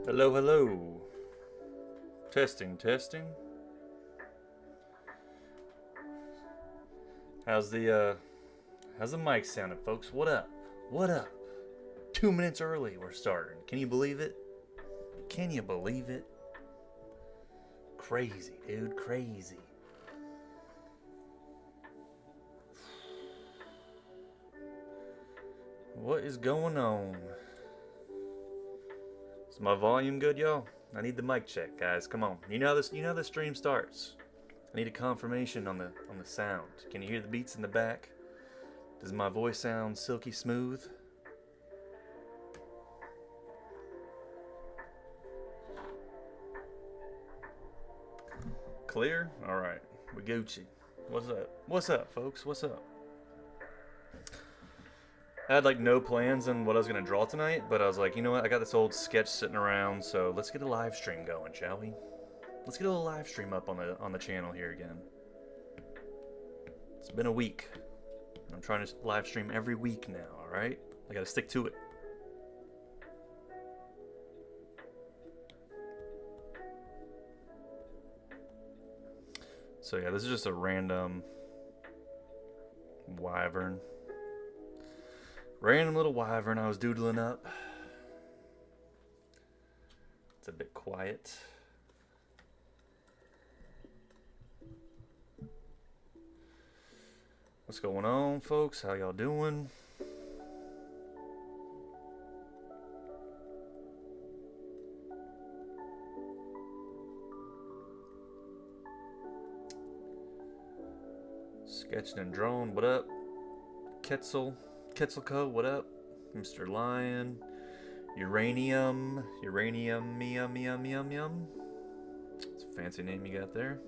Hello, hello. Testing, testing. How's the mic sounding, folks? What up? What up? 2 minutes early we're starting. Can you believe it? Can you believe it? Crazy, dude, crazy. What is going on? Is my volume good, y'all? I need the mic check, guys. Come on. You know how this stream starts. I need a confirmation on the sound. Can you hear the beats in the back? Does my voice sound silky smooth? Clear? Alright. We Gucci. What's up? What's up, folks? What's up? I had like no plans on what I was going to draw tonight, but I was like, you know what? I got this old sketch sitting around, so let's get a live stream going, shall we? Let's get a little live stream up on the channel here again. It's been a week. I'm trying to live stream every week now, alright? I gotta stick to it. So yeah, this is just a random wyvern. Random little wyvern I was doodling up. It's a bit quiet. What's going on, folks? How y'all doing? Sketching and drawing, what up? Ketzelco, what up? Mr. Lion. Uranium, yum. It's a fancy name you got there.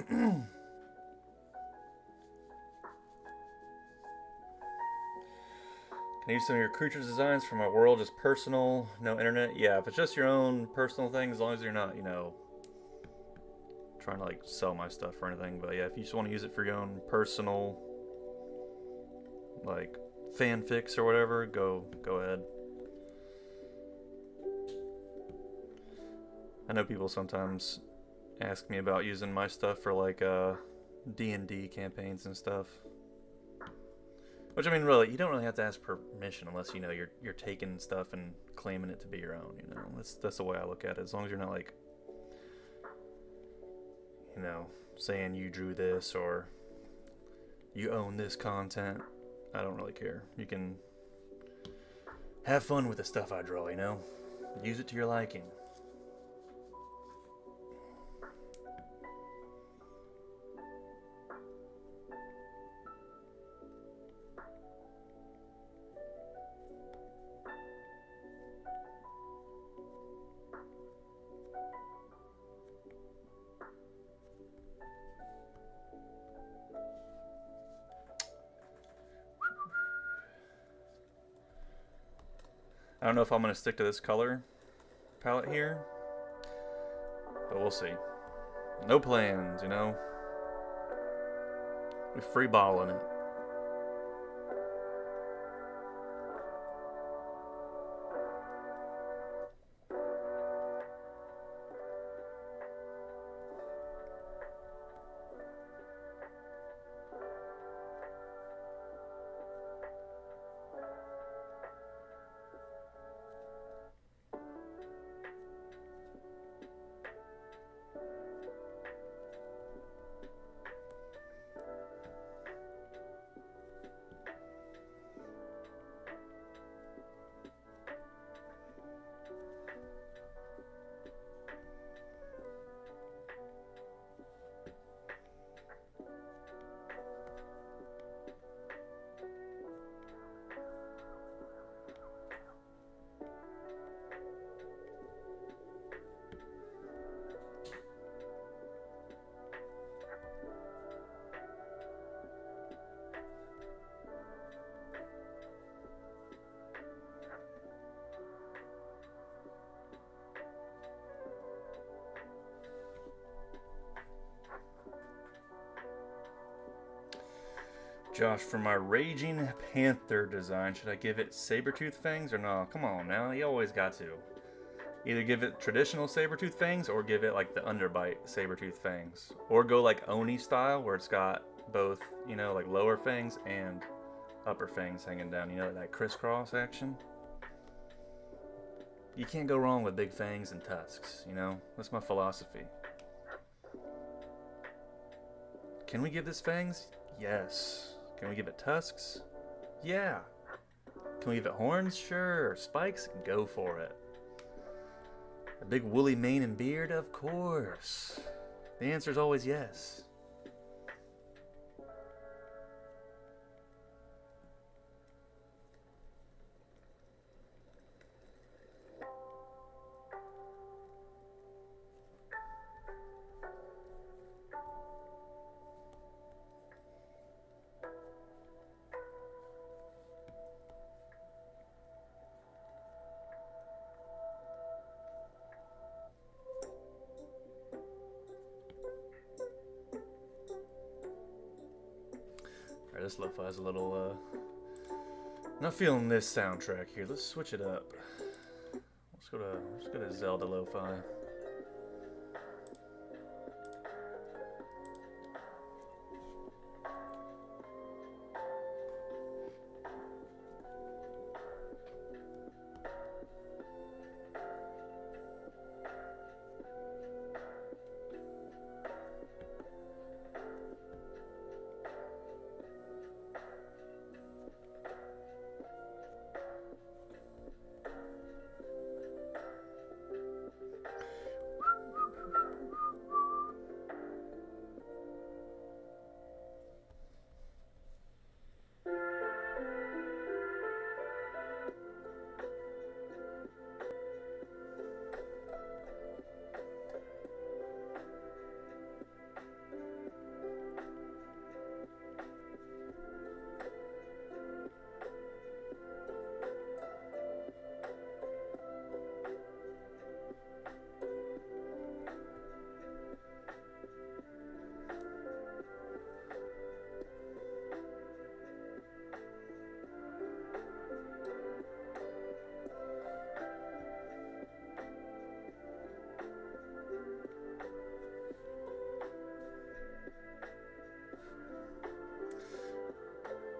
Can I use some of your creatures designs for my world, just personal, no internet? Yeah, if it's just your own personal thing, as long as you're not, you know, trying to like sell my stuff or anything. But yeah, if you just want to use it for your own personal, like, fanfics or whatever, go ahead. I know people sometimes ask me about using my stuff for like D&D campaigns and stuff. Which, I mean, really, you don't really have to ask permission unless, you know, you're taking stuff and claiming it to be your own, you know. That's the way I look at it. As long as you're not, like, you know, saying you drew this or you own this content, I don't really care. You can have fun with the stuff I draw, you know. Use it to your liking. I don't know if I'm going to stick to this color palette here, but we'll see. No plans, you know. We're free balling it. Josh, for my Raging Panther design, should I give it saber-tooth fangs or no? Come on now, you always got to. Either give it traditional saber-tooth fangs or give it like the underbite saber-tooth fangs. Or go like Oni style where it's got both, you know, like lower fangs and upper fangs hanging down. You know, that crisscross action. You can't go wrong with big fangs and tusks, you know? That's my philosophy. Can we give this fangs? Yes. Can we give it tusks? Yeah. Can we give it horns? Sure. Spikes? Go for it. A big woolly mane and beard? Of course. The answer is always yes. Alright, this lo-fi is a little, not feeling this soundtrack here. Let's switch it up. Let's go to Zelda lo-fi.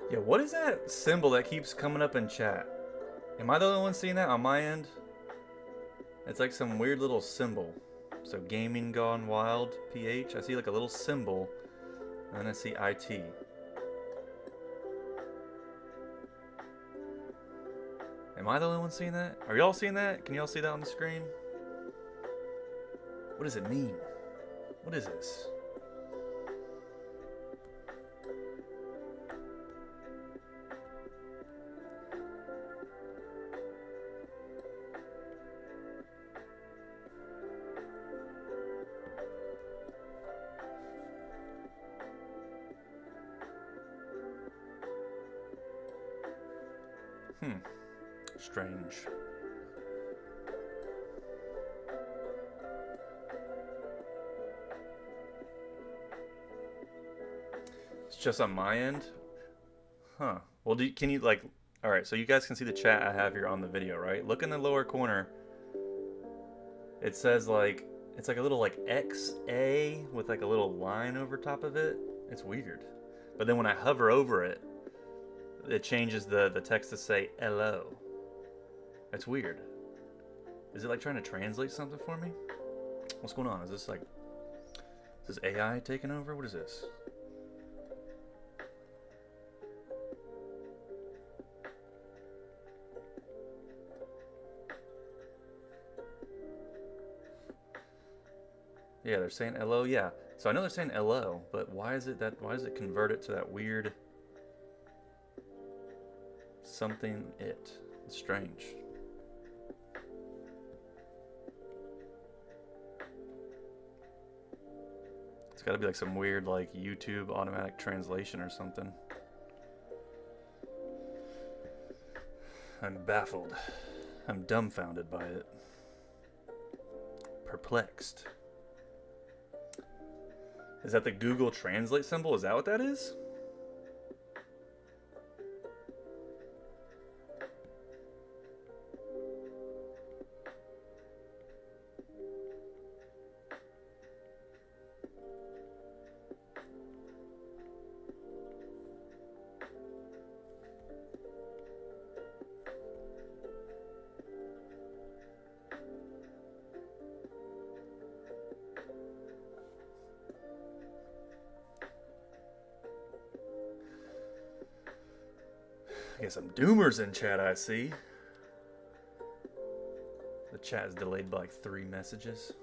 Yeah, what is that symbol that keeps coming up in chat? Am I the only one seeing that on my end? It's like some weird little symbol. So Gaming Gone Wild, PH. I see like a little symbol, and then I see IT. Am I the only one seeing that? Are y'all seeing that? Can y'all see that on the screen? What does it mean? What is this? Strange. It's just on my end? Huh. Well, can you like... Alright, so you guys can see the chat I have here on the video, right? Look in the lower corner. It says like... It's like a little like XA with like a little line over top of it. It's weird. But then when I hover over it, it changes the text to say hello. That's weird. Is it like trying to translate something for me? What's going on? Is this like... Is this AI taking over? What is this? Yeah, they're saying hello. Yeah. So I know they're saying hello, but why is it convert it to that weird something it? It's strange. It's got to be like some weird like YouTube automatic translation or something. I'm baffled. I'm dumbfounded by it. Perplexed. Is that the Google Translate symbol? Is that what that is? I got some doomers in chat, I see. The chat is delayed by like 3 messages.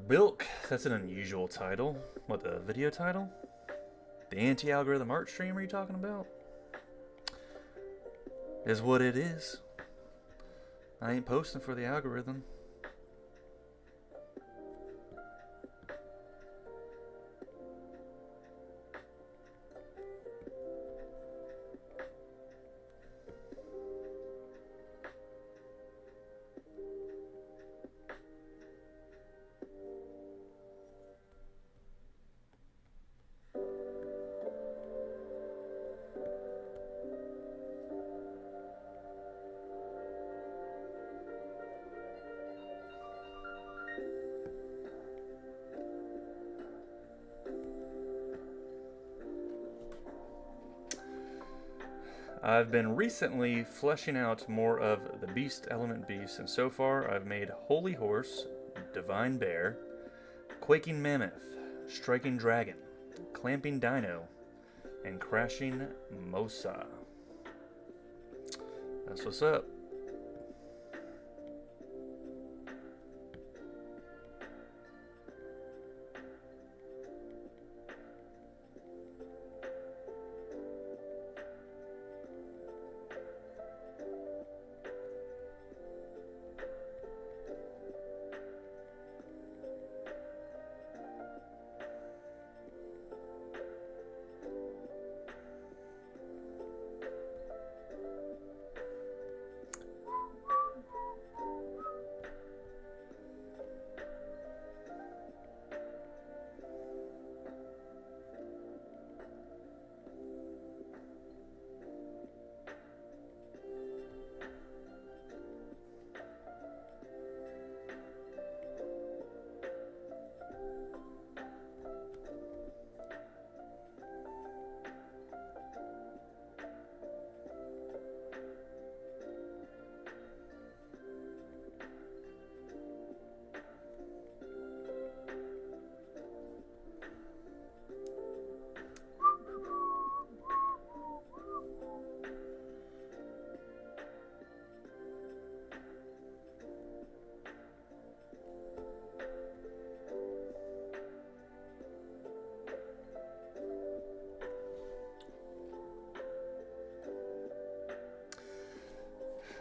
Bilk, that's an unusual title. What, the video title? The anti-algorithm art stream are you talking about? Is what it is. I ain't posting for the algorithm. I've been recently fleshing out more of the beast element beasts, and so far I've made Holy Horse, Divine Bear, Quaking Mammoth, Striking Dragon, Clamping Dino, and Crashing Mosa. That's what's up.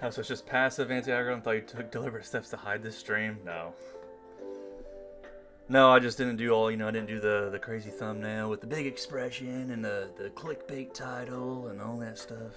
Oh, so it's just passive anti-algorithm? I thought you took deliberate steps to hide this stream? No. No, I just didn't do all, I didn't do the crazy thumbnail with the big expression and the clickbait title and all that stuff.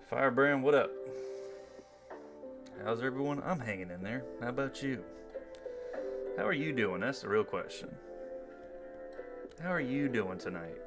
Firebrand, what up? How's everyone? I'm hanging in there. How about you? How are you doing? That's the real question. How are you doing tonight?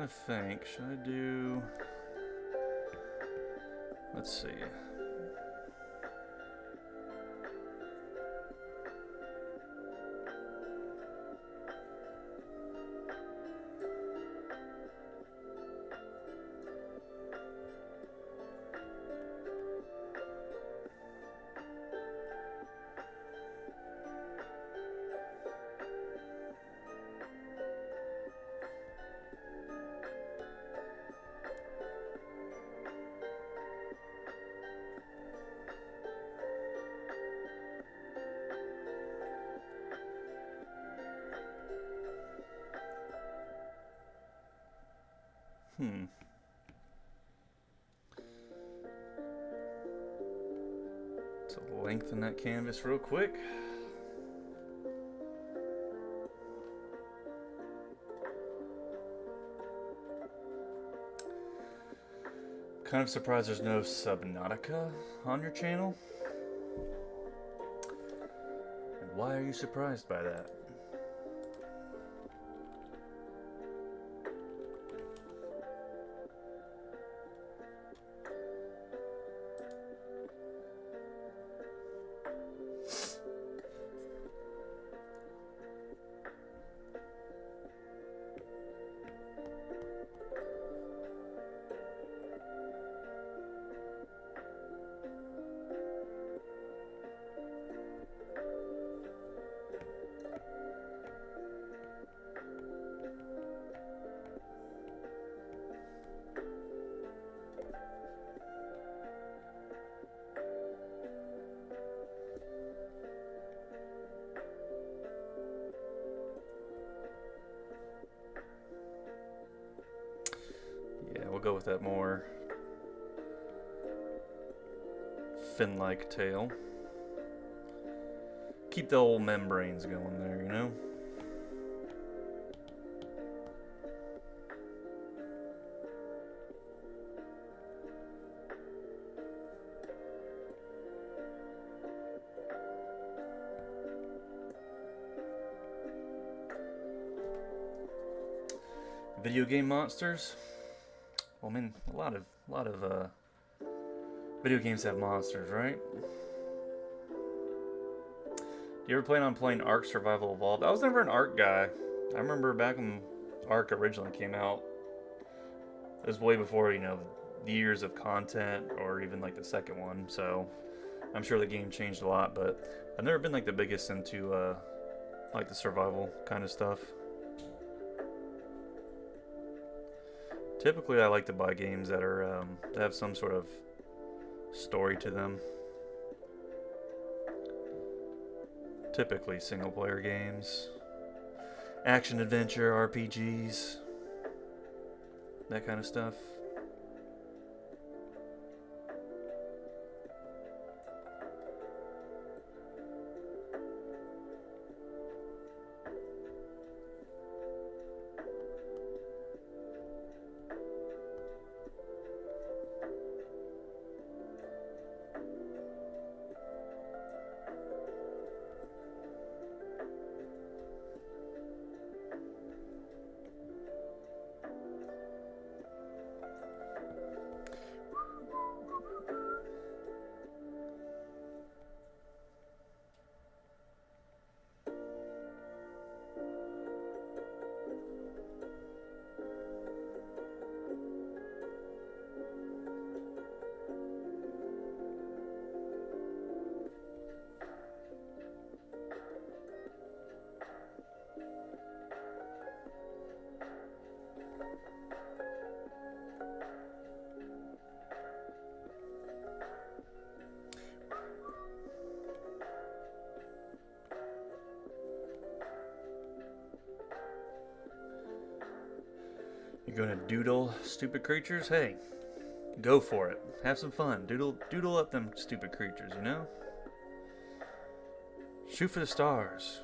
trying to think. Should I do... Let's see. So lengthen that canvas real quick. Kind of surprised there's no Subnautica on your channel. And why are you surprised by that? Go with that more fin-like tail. Keep the old membranes going there, you know? Video game monsters. Well, I mean, a lot of video games have monsters, right? Do you ever plan on playing Ark Survival Evolved? I was never an Ark guy. I remember back when Ark originally came out, it was way before, you know, the years of content or even like the second one. So I'm sure the game changed a lot, but I've never been like the biggest into like the survival kind of stuff. Typically, I like to buy games that are that have some sort of story to them. Typically, single-player games, action-adventure RPGs, that kind of stuff. You're gonna doodle stupid creatures? Hey, go for it. Have some fun. Doodle up them stupid creatures, you know? Shoot for the stars.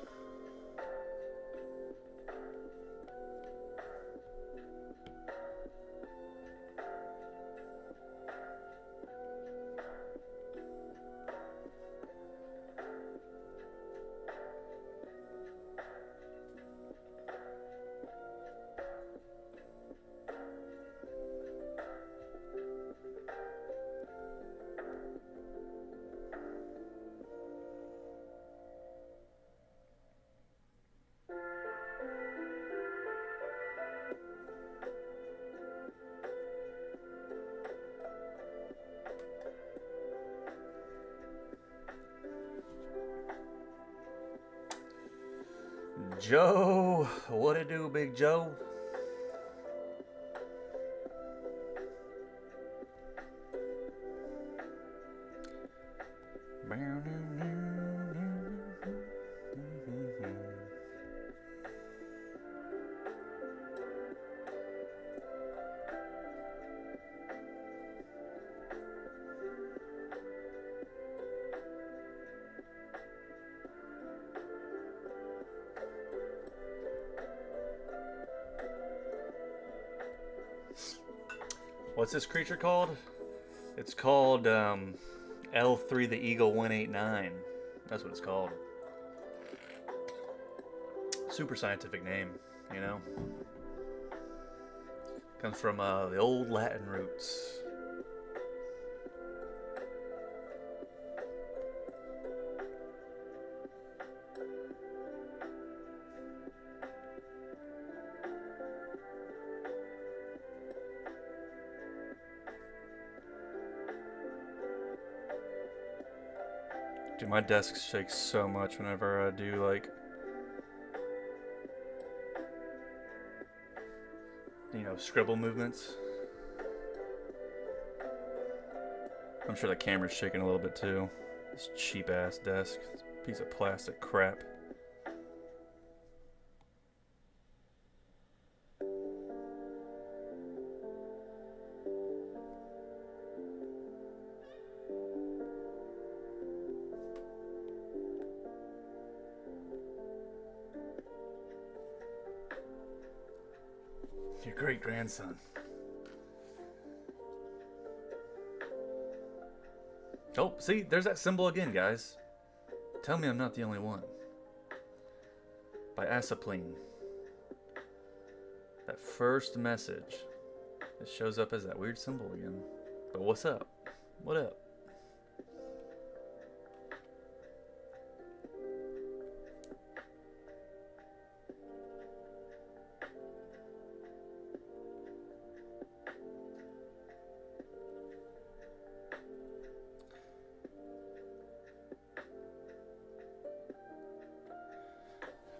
Joe, what it do, Big Joe? What's this creature called? It's called L3 the Eagle 189. That's what it's called. Super scientific name, you know? Comes from the old Latin roots. Dude, my desk shakes so much whenever I do, like, you know, scribble movements. I'm sure the camera's shaking a little bit too. This cheap ass desk. This piece of plastic crap. Your great-grandson. Oh, see, there's that symbol again, guys. Tell me I'm not the only one. By Asapline. That first message. It shows up as that weird symbol again. But what's up? What up?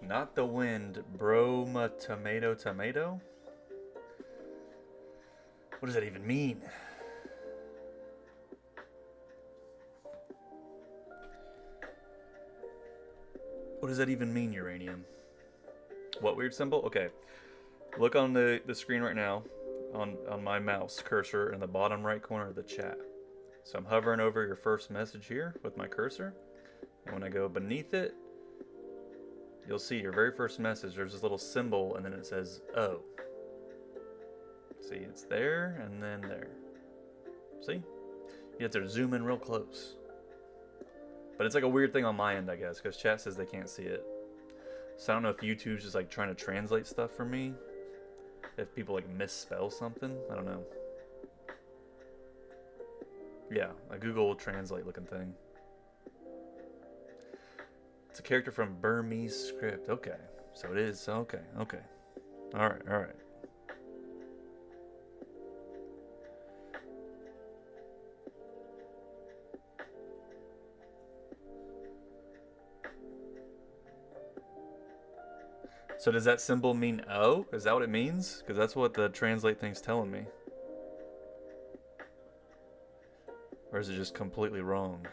Not the wind, broma tomato tomato? What does that even mean? What does that even mean, uranium? What weird symbol? Okay. Look on the screen right now on my mouse cursor in the bottom right corner of the chat. So I'm hovering over your first message here with my cursor. And when I go beneath it, you'll see your very first message. There's this little symbol, and then it says "O." See, it's there, and then there. See? You have to zoom in real close. But it's like a weird thing on my end, I guess, because chat says they can't see it. So I don't know if YouTube's just like trying to translate stuff for me. If people like misspell something, I don't know. Yeah, a Google Translate looking thing. It's a character from Burmese script. Okay. So it is. Okay. Okay. Alright. Alright. So does that symbol mean O? Is that what it means? Because that's what the translate thing's telling me. Or is it just completely wrong?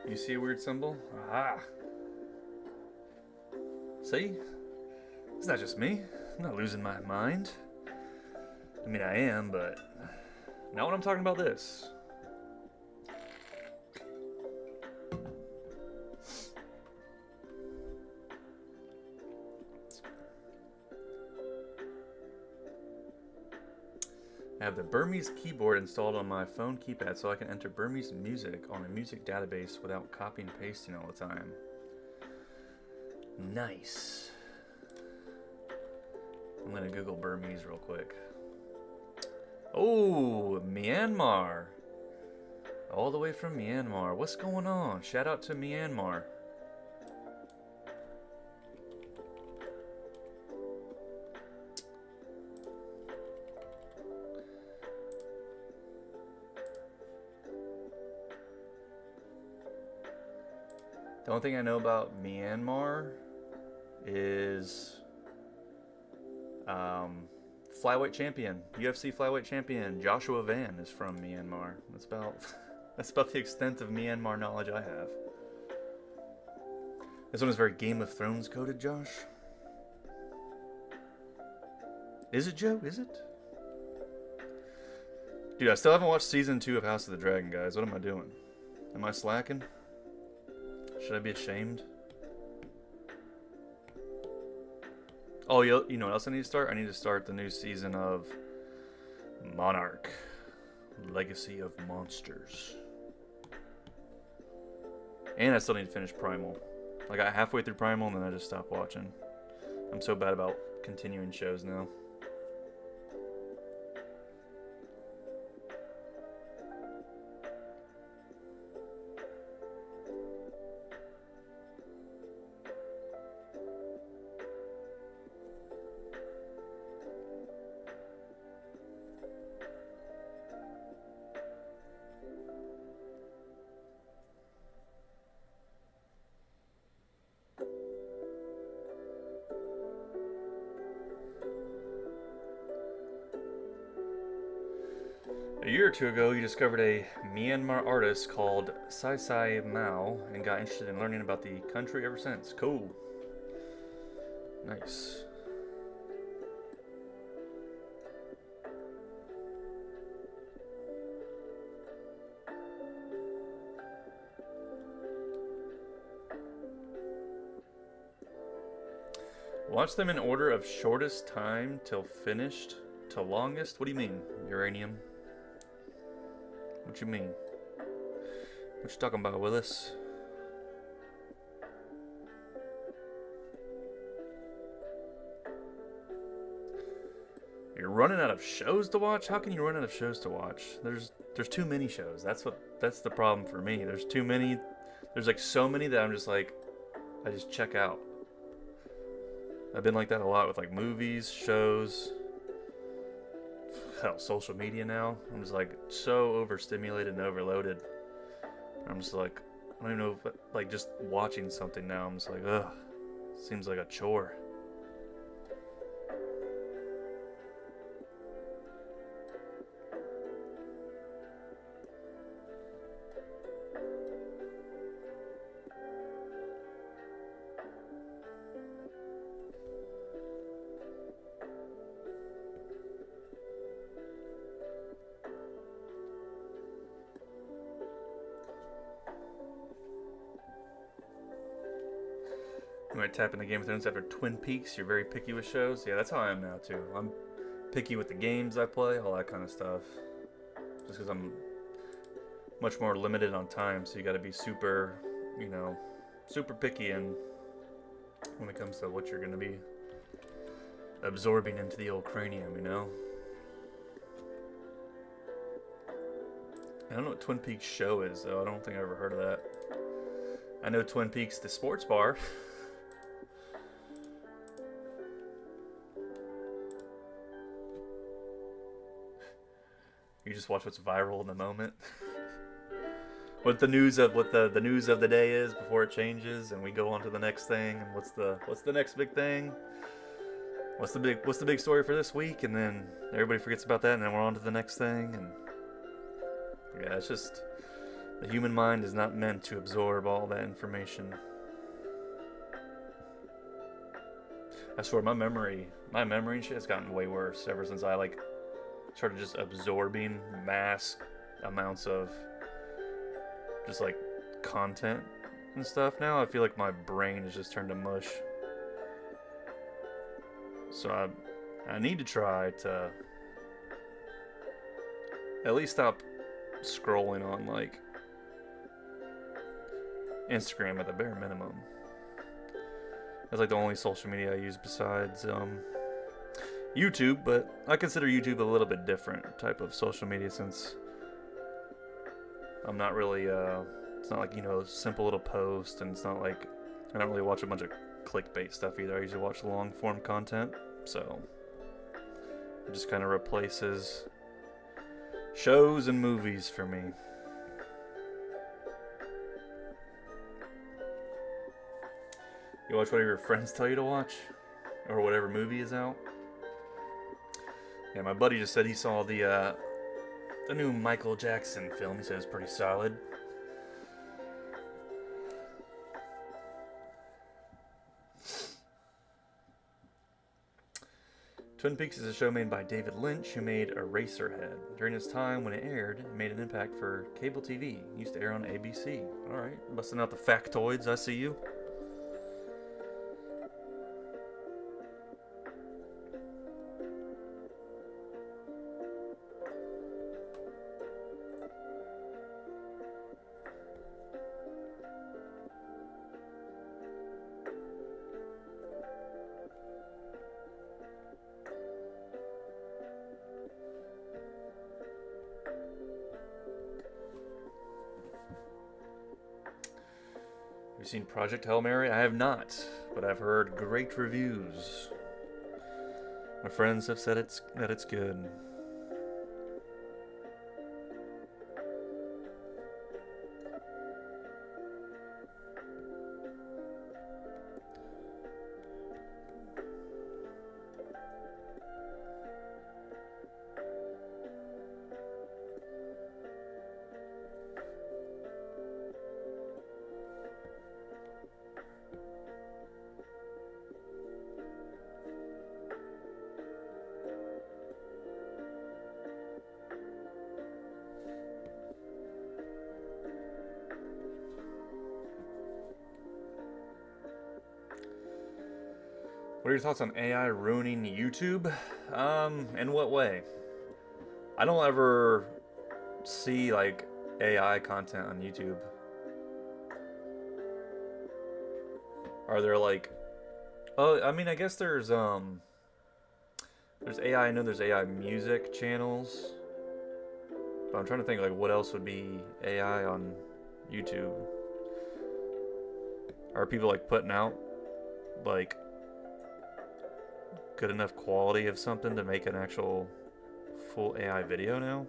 You see a weird symbol? Ah. See? It's not just me. I'm not losing my mind. I mean, I am, but not when I'm talking about this. I have the Burmese keyboard installed on my phone keypad so I can enter Burmese music on a music database without copying and pasting all the time. Nice. I'm gonna Google Burmese real quick. Oh, Myanmar. All the way from Myanmar. What's going on? Shout out to Myanmar. The only thing I know about Myanmar is flyweight champion, UFC flyweight champion Joshua Van is from Myanmar. That's about the extent of Myanmar knowledge I have. This one is very Game of Thrones coded, Josh. Is it, Joe? Is it? Dude, I still haven't watched season 2 of House of the Dragon, guys. What am I doing? Am I slacking? Should I be ashamed? Oh, you know what else I need to start? I need to start the new season of Monarch, Legacy of Monsters. And I still need to finish Primal. I got halfway through Primal and then I just stopped watching. I'm so bad about continuing shows now. A year or two ago, you discovered a Myanmar artist called Sai Sai Mao and got interested in learning about the country ever since. Cool. Nice. Watch them in order of shortest time till finished to longest? What do you mean, Uranium? What you mean? What you talking about, Willis? You're running out of shows to watch? How can you run out of shows to watch? There's too many shows. That's the problem for me. There's too many. There's like so many that I'm just like, I just check out. I've been like that a lot with like movies, shows, hell, social media now. I'm just like so overstimulated and overloaded. I'm just like, I don't even know if, like, just watching something now, I'm just like, ugh, seems like a chore. You might tap into Game of Thrones after Twin Peaks. You're very picky with shows. Yeah, that's how I am now too. I'm picky with the games I play, all that kind of stuff. Just because I'm much more limited on time, so you got to be super, you know, super picky and when it comes to what you're going to be absorbing into the old cranium, you know. I don't know what Twin Peaks show is, though. I don't think I've ever heard of that. I know Twin Peaks, the sports bar. You just watch what's viral in the moment. What the news of the news of the day is before it changes, and we go on to the next thing. And what's the next big thing? What's the big story for this week? And then everybody forgets about that, and then we're on to the next thing. And yeah, it's just the human mind is not meant to absorb all that information. I swear, my memory and shit has gotten way worse ever since I like started just absorbing mass amounts of just like content and stuff. Now I feel like my brain has just turned to mush. So I need to try to at least stop scrolling on like Instagram at the bare minimum. That's like the only social media I use besides YouTube, but I consider YouTube a little bit different type of social media since I'm not really, it's not like, you know, simple little post, and it's not like, I don't really watch a bunch of clickbait stuff either. I usually watch long form content, so it just kind of replaces shows and movies for me. You watch whatever your friends tell you to watch, or whatever movie is out. Yeah, my buddy just said he saw the new Michael Jackson film. He said it's pretty solid. Twin Peaks is a show made by David Lynch, who made Eraserhead. During its time when it aired, it made an impact for cable TV. It used to air on ABC. Alright, busting out the factoids, I see you. Have you seen Project Hail Mary? I have not, but I've heard great reviews. My friends have said that it's good. What are your thoughts on AI ruining YouTube? In what way? I don't ever see like AI content on YouTube. Are there like, oh, I mean, I guess there's AI. I know there's AI music channels, but I'm trying to think like what else would be AI on YouTube. Are people like putting out like good enough quality of something to make an actual full AI video now?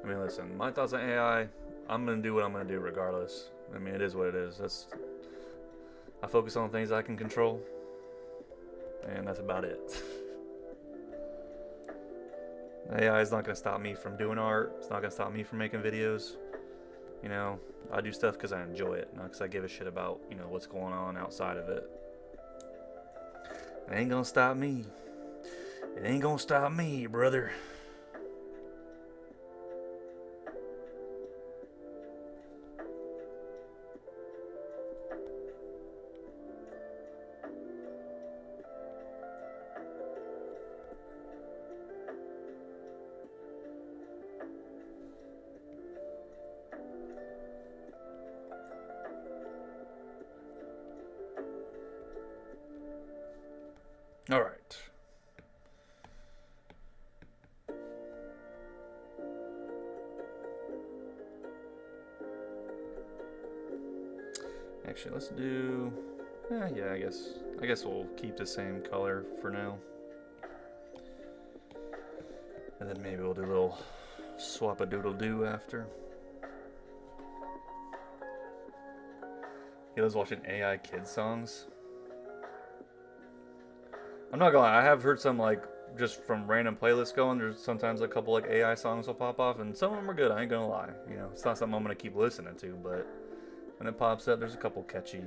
I mean, listen, my thoughts on AI, I'm gonna do what I'm gonna do regardless. I mean, it is what it is. I focus on things I can control, and that's about it. AI is not gonna stop me from doing art. It's not gonna stop me from making videos. You know, I do stuff because I enjoy it, not because I give a shit about, you know, what's going on outside of it. It ain't gonna stop me. It ain't gonna stop me, brother. All right. Actually, let's do. Yeah, I guess we'll keep the same color for now, and then maybe we'll do a little swap-a-doodle-doo after. He was watching AI kids songs. I'm not gonna lie, I have heard some like just from random playlists going. There's sometimes a couple like AI songs will pop off, and some of them are good. I ain't gonna lie. You know, it's not something I'm gonna keep listening to, but when it pops up, there's a couple catchy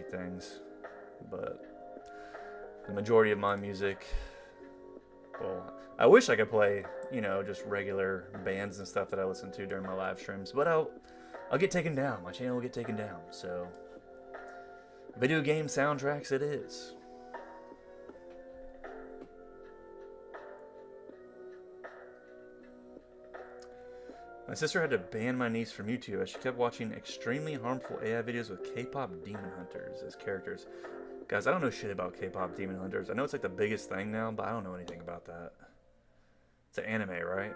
things. But the majority of my music, well, I wish I could play, you know, just regular bands and stuff that I listen to during my live streams, but I'll get taken down. My channel will get taken down. So, video game soundtracks it is. My sister had to ban my niece from YouTube as she kept watching extremely harmful AI videos with K-pop demon hunters as characters. Guys, I don't know shit about K-pop demon hunters. I know it's like the biggest thing now, but I don't know anything about that. It's an anime, right?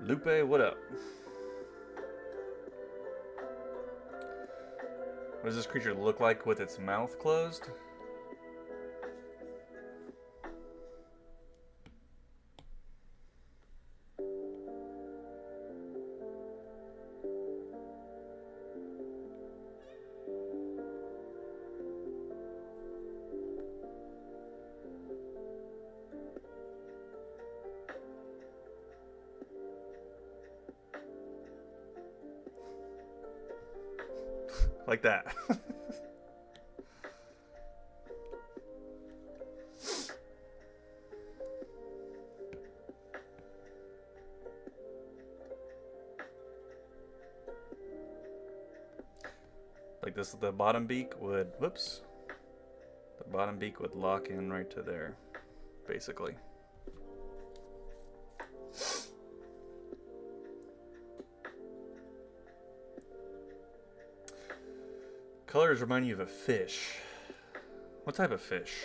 Lupe, what up? What does this creature look like with its mouth closed? Like that. Like this, the bottom beak would, whoops. The bottom beak would lock in right to there, basically. Colors remind you of a fish. What type of fish?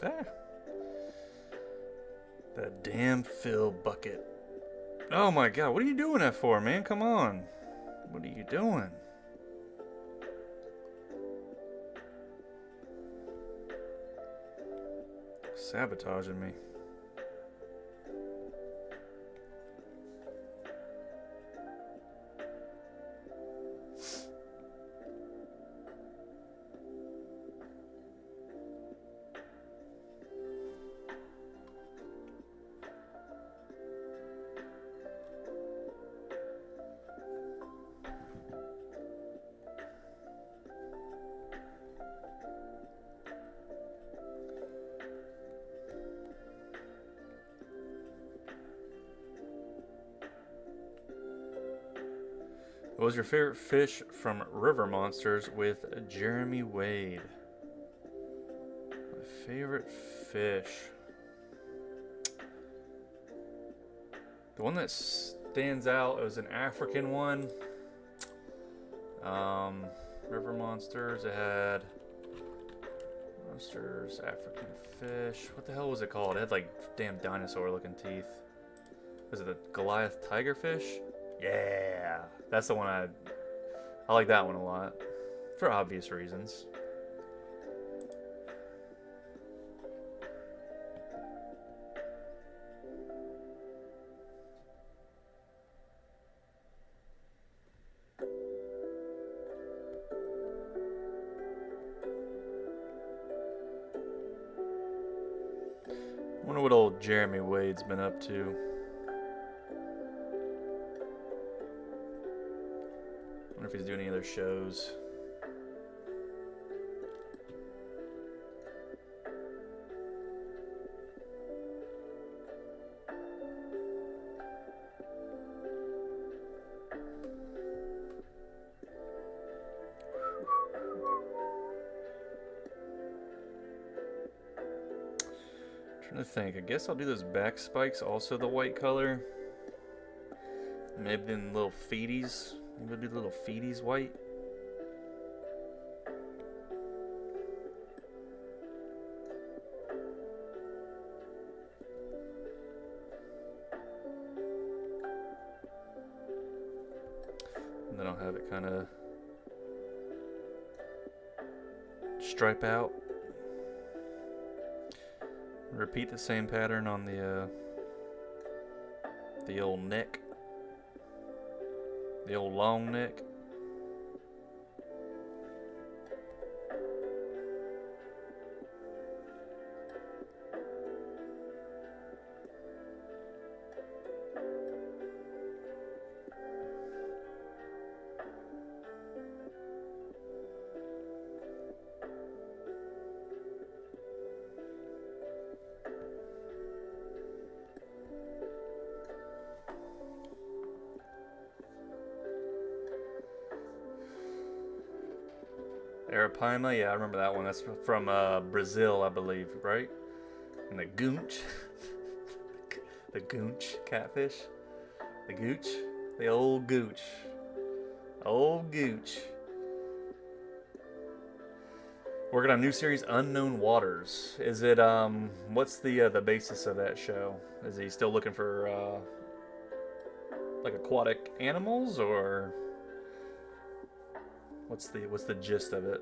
Ah. That damn fill bucket. Oh my god, what are you doing that for, man? Come on. What are you doing? Sabotaging me. What was your favorite fish from River Monsters with Jeremy Wade? My favorite fish. The one that stands out, it was an African one. River Monsters, it had Monsters, African fish. What the hell was it called? It had like damn dinosaur looking teeth. Was it the Goliath tigerfish? Yeah, that's the one I like that one a lot, for obvious reasons. I wonder what old Jeremy Wade's been up to. I wonder if he's doing any other shows. Trying to think. I guess I'll do those back spikes also the white color. Maybe then little feeties. Maybe I'll do the little feeties white. And then I'll have it kind of stripe out. Repeat the same pattern on the old neck. The old long neck. Arapaima, yeah, I remember that one. That's from Brazil, I believe, right? And the goonch, the goonch catfish, the gooch, the old gooch, old gooch. Working on a new series, Unknown Waters. Is it what's the basis of that show? Is he still looking for like aquatic animals, or what's the gist of it?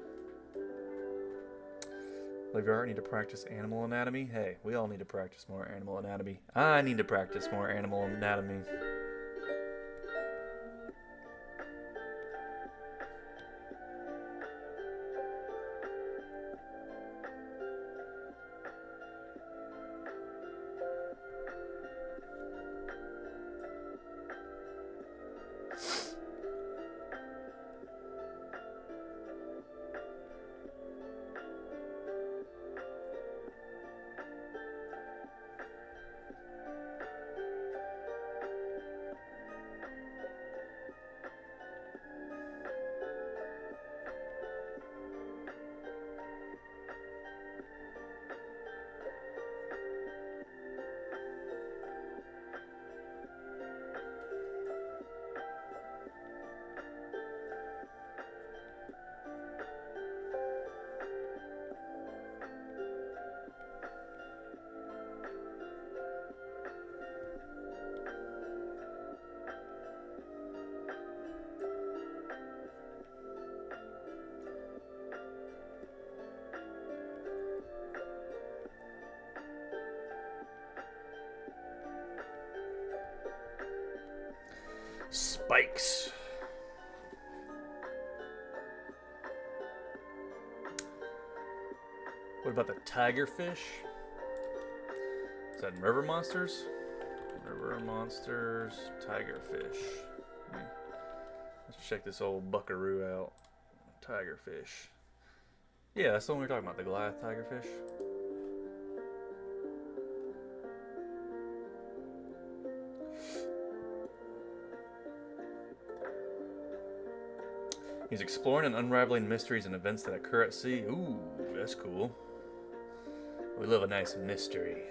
Live your art, need to practice animal anatomy. Hey, we all need to practice more animal anatomy. I need to practice more animal anatomy. Spikes. What about the tigerfish? Is that in river monsters? River monsters, tigerfish. Let's check this old buckaroo out. Tigerfish. Yeah, that's the one we were talking about, the Goliath tigerfish. He's exploring and unraveling mysteries and events that occur at sea. Ooh, that's cool. We love a nice mystery.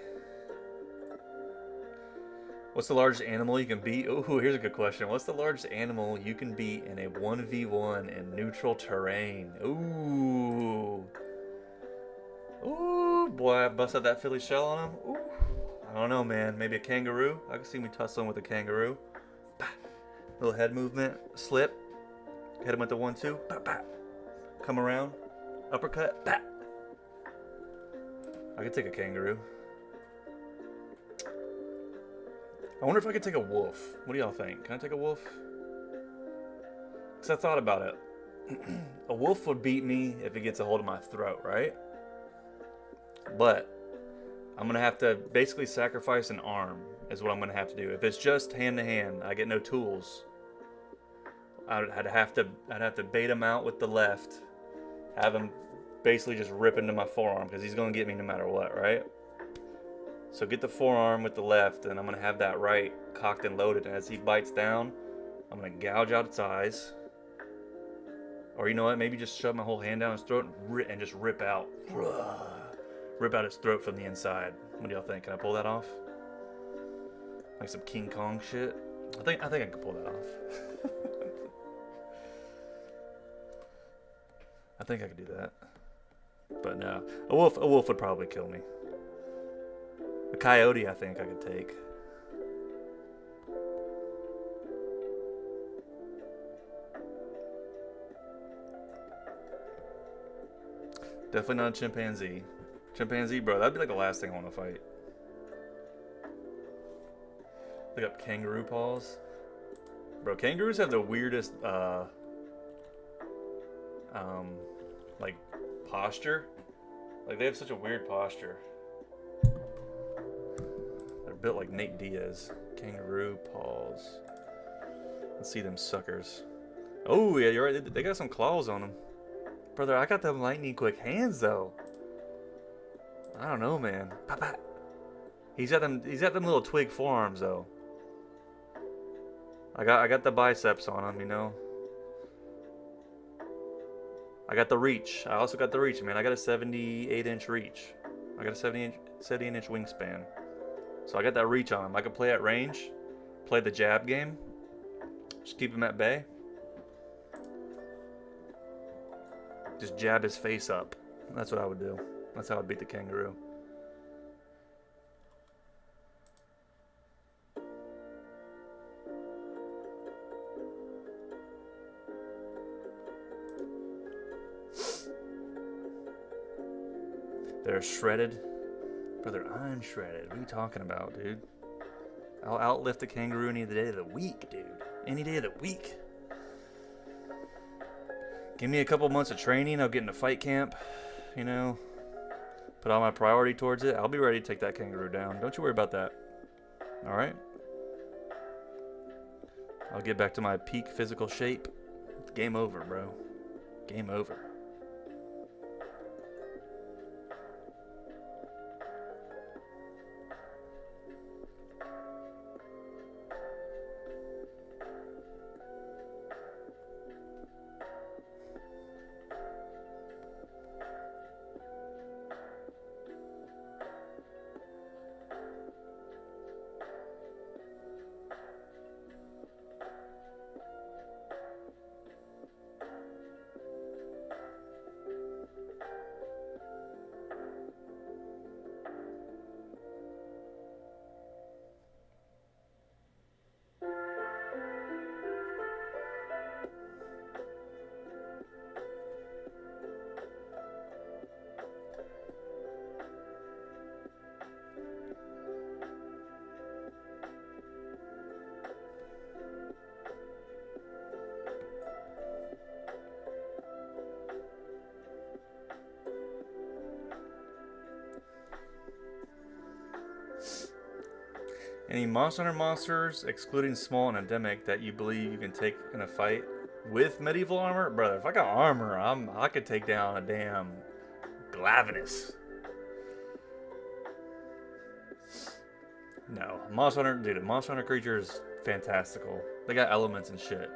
What's the largest animal you can beat? Ooh, here's a good question. What's the largest animal you can beat in a 1v1 in neutral terrain? Ooh. Ooh, boy, I busted that Philly shell on him. Ooh. I don't know, man. Maybe a kangaroo? I can see me tussling with a kangaroo. Bah. Little head movement. Slip. Hit him with the 1-2. Bah, bah. Come around. Uppercut. Bah. I could take a kangaroo. I wonder if I could take a wolf. What do y'all think? Can I take a wolf? Because I thought about it. A wolf would beat me if it gets a hold of my throat, right? But I'm going to have to basically sacrifice an arm is what I'm going to have to do. If it's just hand to hand, I get no tools. I'd have to bait him out with the left. Have him basically just rip into my forearm because he's going to get me no matter what, right? So get the forearm with the left, and I'm going to have that right cocked and loaded. And as he bites down, I'm going to gouge out its eyes. Or you know what? Maybe just shove my whole hand down his throat and just rip out. Rip out his throat from the inside. What do y'all think? Can I pull that off? Like some King Kong shit? I think I can pull that off. I think I could do that. But no. A wolf would probably kill me. A coyote, I think I could take. Definitely not a chimpanzee. Chimpanzee, bro, that'd be like the last thing I want to fight. Look up kangaroo paws. Bro, kangaroos have the weirdest, like, posture. Like, they have such a weird posture. They're built like Nate Diaz. Kangaroo paws. Let's see them suckers. Oh, yeah, you're right. They got some claws on them. Brother, I got them lightning quick hands, though. I don't know, man. Pop, pop. He's got them little twig forearms, though. I got the biceps on him, you know. I got the reach. I also got the reach, man. I got a 78-inch reach. I got a 70-inch wingspan. So I got that reach on him. I can play at range, play the jab game, just keep him at bay. Just jab his face up. That's what I would do. That's how I'd beat the kangaroo. They're shredded. Brother, I'm shredded. What are you talking about, dude? I'll outlift the kangaroo any day of the week, dude. Any day of the week. Give me a couple months of training. I'll get into fight camp. You know. Put all my priority towards it. I'll be ready to take that kangaroo down. Don't you worry about that. Alright? I'll get back to my peak physical shape. Game over, bro. Game over. Any Monster Hunter monsters, excluding small and endemic, that you believe you can take in a fight with medieval armor? Brother, if I got armor, I could take down a damn Glavenus. No, Monster Hunter, dude, a Monster Hunter creature is fantastical. They got elements and shit.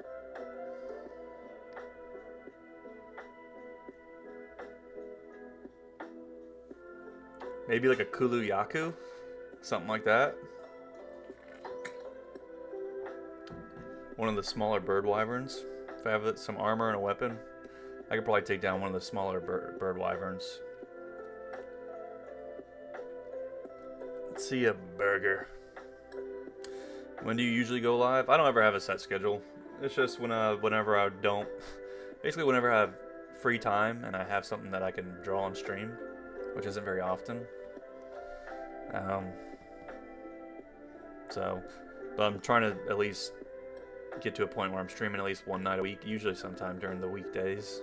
Maybe like a Kulu Yaku, something like that. One of the smaller bird wyverns. If I have some armor and a weapon, I could probably take down one of the smaller bird wyverns. Let's see a burger. When do you usually go live? I don't ever have a set schedule. It's just whenever I don't, basically whenever I have free time and I have something that I can draw on stream, which isn't very often. But I'm trying to at least get to a point where I'm streaming at least one night a week, usually sometime during the weekdays.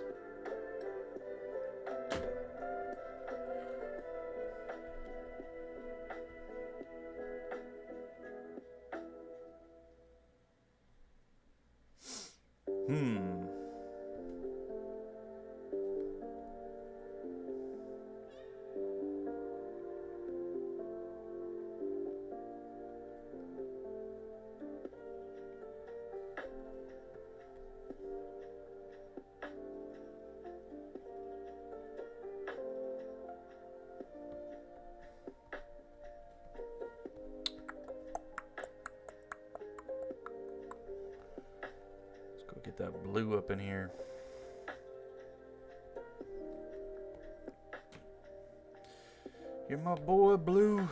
Get that blue up in here. You're my boy, Blue.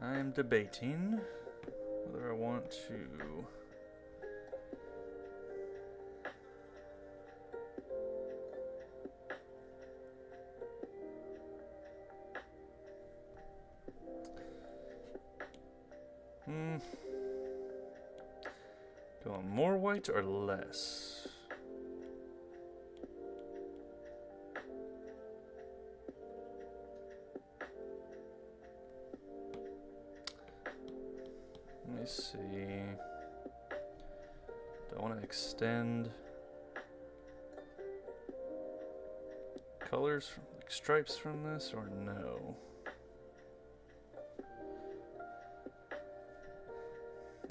I am debating whether I want to do I want more white or less? Let me see. Do I want to extend colors, from, like stripes from this, or no?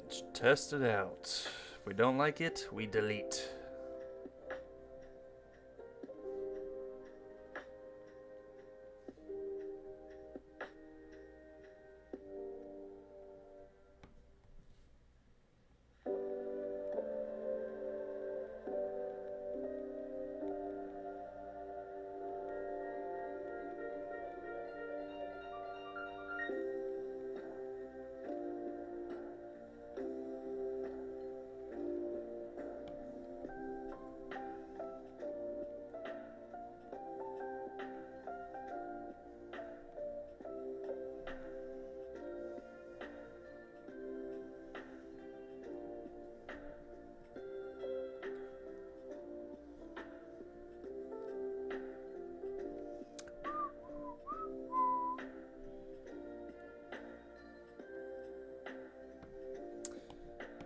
Let's test it out. If we don't like it, we delete.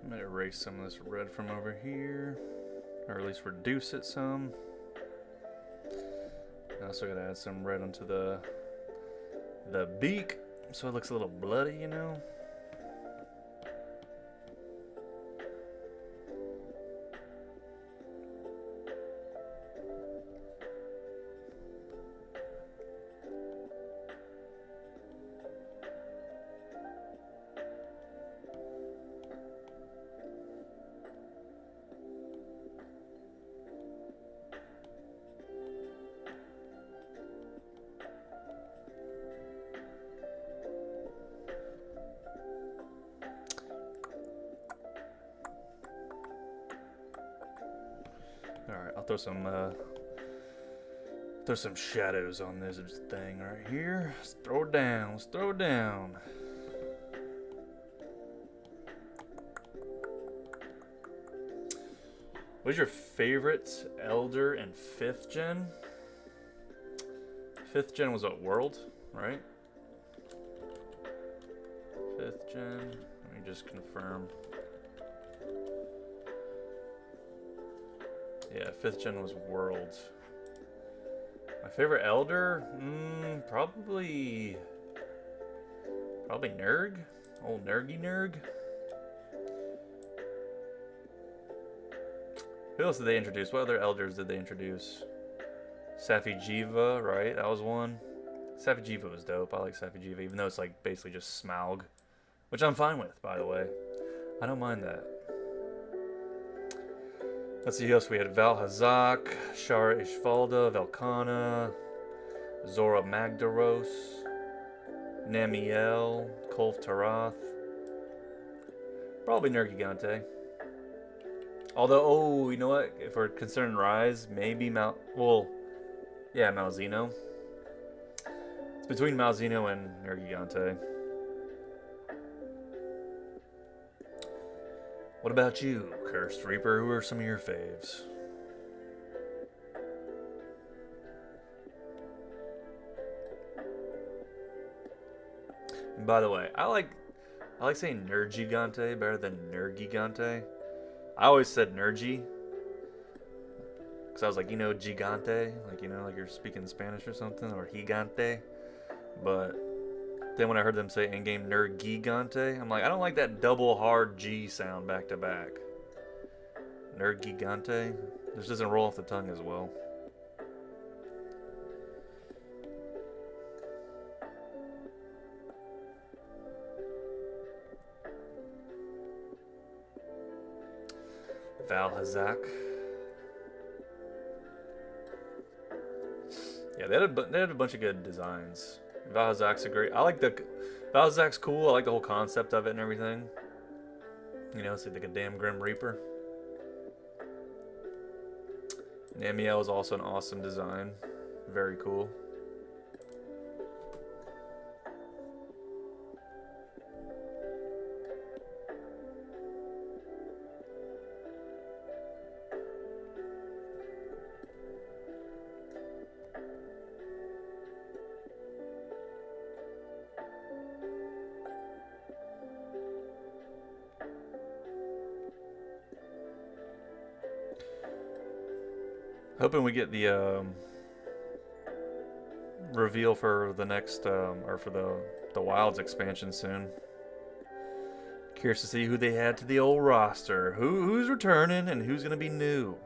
I'm gonna erase some of this red from over here, or at least reduce it some. I also gotta add some red onto the beak, so it looks a little bloody, you know. I'll throw some shadows on this thing right here. Let's throw it down. Let's throw it down. What's your favorite Elder in 5th gen? 5th gen was what, World, right? 5th gen. Let me just confirm. Yeah, 5th gen was World. My favorite Elder? Probably Nurg. Old Nurgy Nurg. Who else did they introduce? What other Elders did they introduce? Safi'jiiva, right? That was one. Safi'jiiva was dope. I like Safi'jiiva, even though it's like basically just Smaug. Which I'm fine with, by the way. I don't mind that. Let's see who else we had. Val-Hazak, Shara Ishvalda, Velkhana, Zora Magdaros, Namiel, Kolf Tarath. Probably Nergigante. Although, oh, you know what? If we're considering Rise, maybe Malzeno. It's between Malzeno and Nergigante. What about you, Cursed Reaper? Who are some of your faves? And by the way, I like saying Nergigante better than Nergigante. I always said Nergy, because I was like, you know, Gigante, like, you know, like you're speaking Spanish or something, or Gigante. But then when I heard them say in-game Nergigante, I'm like, I don't like that double hard G sound back to back. Nergigante, this doesn't roll off the tongue as well. Val-Hazak. Yeah, they had a bunch of good designs. Val-Hazak's a great. Val-Hazak's cool. I like the whole concept of it and everything. You know, it's like a damn Grim Reaper. Namiel is also an awesome design. Very cool. Hoping we get the reveal for the next or for the Wilds expansion soon. Curious to see who they add to the old roster. Who's returning and who's gonna be new?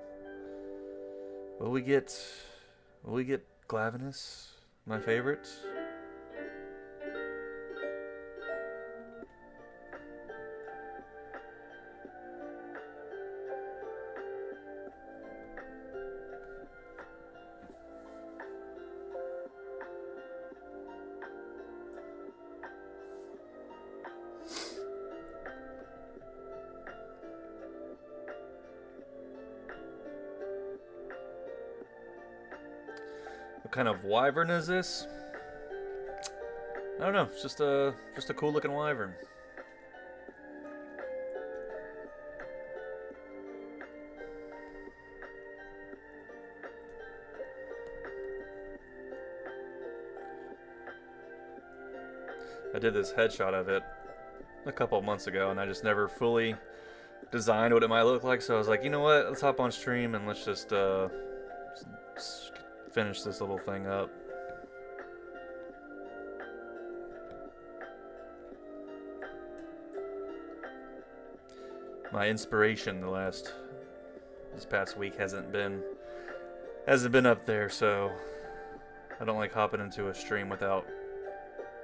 Will we get Glavenus, my favorite? What kind of wyvern is this? I don't know. It's just a cool looking wyvern. I did this headshot of it a couple of months ago, and I just never fully designed what it might look like. So I was like, you know what? Let's hop on stream and let's just finish this little thing up. My inspiration this past week hasn't been up there, so I don't like hopping into a stream without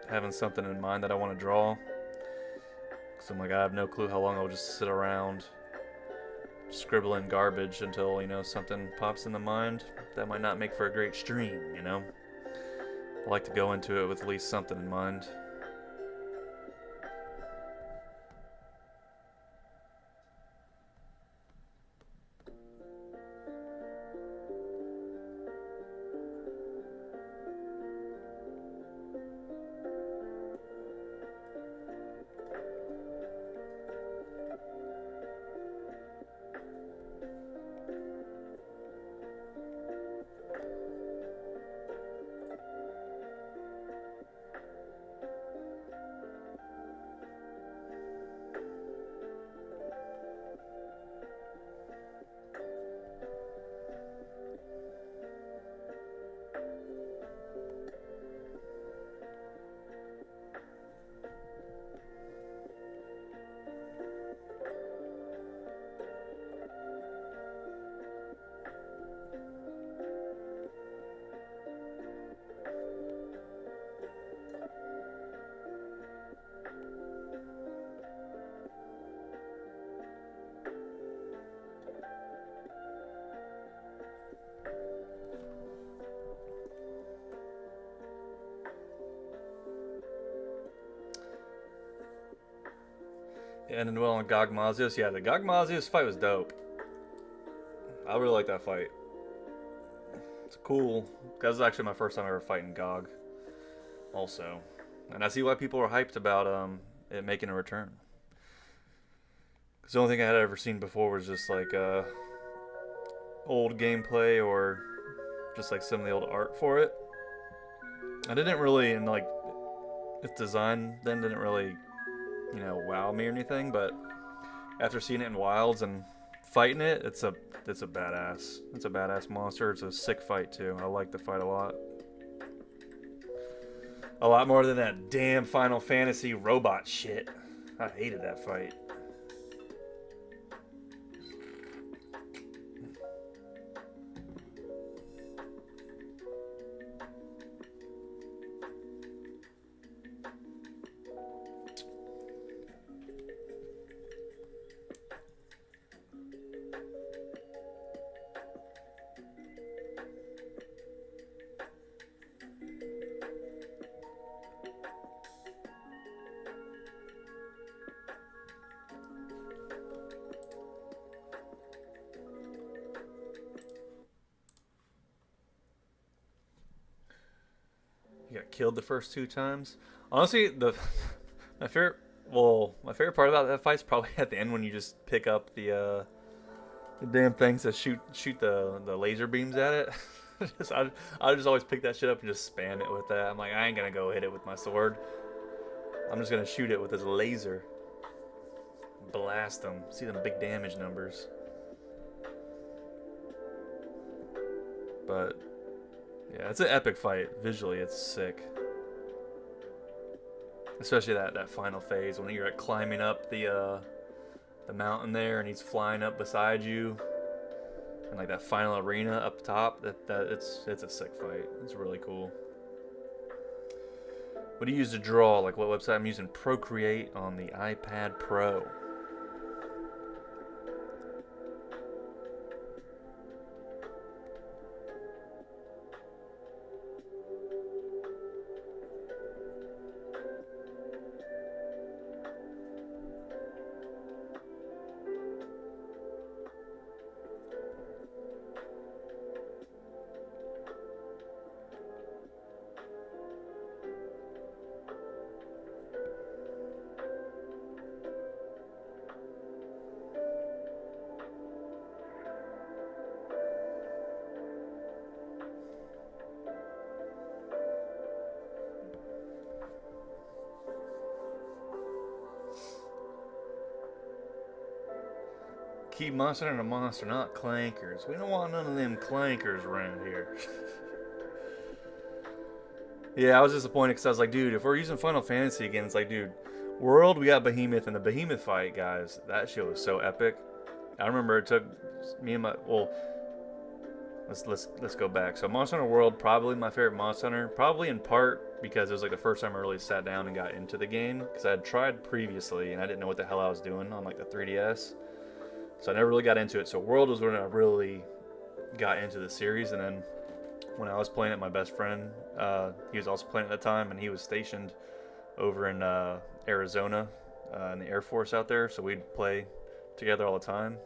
having something in mind that I want to draw. Cause I'm like, I have no clue how long I'll just sit around scribbling garbage until, you know, something pops in the mind. That might not make for a great stream, you know? I like to go into it with at least something in mind. ended well on Gog Mazios. Yeah, the Gog Mazios fight was dope. I really like that fight. It's cool. That was actually my first time ever fighting Gog. Also, and I see why people are hyped about it making a return. Because the only thing I had ever seen before was just like old gameplay or just like some of the old art for it. I didn't really, and like its design then didn't really, you know, wow me or anything. But after seeing it in wilds and fighting it, it's a badass. It's a badass monster. It's a sick fight too. I like the fight a lot. A lot more than that damn Final Fantasy robot shit. I hated that fight. You got killed the first 2 times. Honestly, my favorite part about that fight's probably at the end when you just pick up the damn things that shoot the laser beams at it. I just always pick that shit up and just spam it with that. I'm like, I ain't gonna go hit it with my sword. I'm just gonna shoot it with this laser. Blast them. See them big damage numbers. But yeah, it's an epic fight. Visually, it's sick. Especially that final phase when you're like climbing up the mountain there, and he's flying up beside you, and like that final arena up top. It's a sick fight. It's really cool. What do you use to draw? Like what website? I'm using Procreate on the iPad Pro. Keep monster and a monster, not clankers. We don't want none of them clankers around here. Yeah, I was disappointed because I was like, dude, if we're using Final Fantasy again, it's like, dude, World, we got Behemoth, and the Behemoth fight, guys, that shit was so epic. I remember it took me and my, well, let's go back. So Monster Hunter World, probably my favorite Monster Hunter, probably in part because it was like the first time I really sat down and got into the game, because I had tried previously and I didn't know what the hell I was doing on like the 3DS. So I never really got into it. So World was when I really got into the series. And then when I was playing it, my best friend, he was also playing at the time, and he was stationed over in Arizona in the Air Force out there. So we'd play together all the time.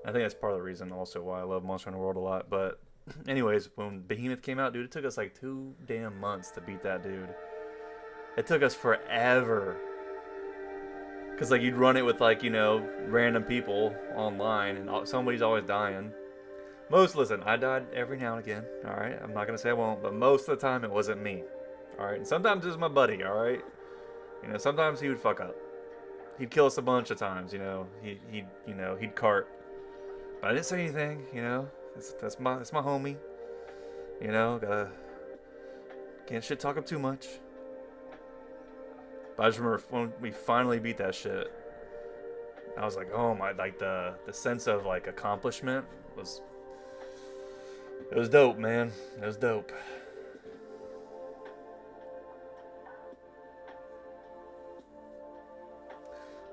I think that's part of the reason also why I love Monster Hunter World a lot. But anyways, when Behemoth came out, dude, it took us like 2 damn months to beat that dude. It took us forever. Because, like, you'd run it with, like, you know, random people online, and somebody's always dying. Listen, I died every now and again, alright? I'm not going to say I won't, but most of the time it wasn't me, alright? And sometimes it was my buddy, alright? You know, sometimes he would fuck up. He'd kill us a bunch of times, you know? He'd cart. But I didn't say anything, you know? That's my homie. You know, can't shit talk him too much. But I just remember when we finally beat that shit, I was like, oh my, like the sense of like accomplishment was, it was dope, man. It was dope.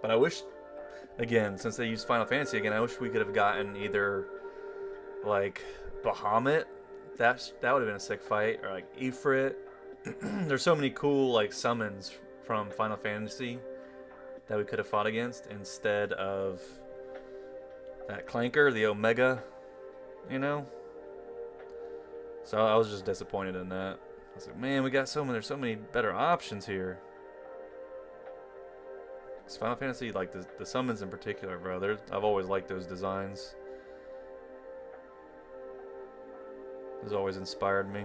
But I wish, again, since they used Final Fantasy again, I wish we could have gotten either like Bahamut. That would have been a sick fight, or like Ifrit. There's so many cool like summons from Final Fantasy that we could have fought against instead of that clanker, the Omega, you know? So I was just disappointed in that. I was like, man, there's so many better options here. It's Final Fantasy, like the summons in particular, bro. I've always liked those designs. It's always inspired me.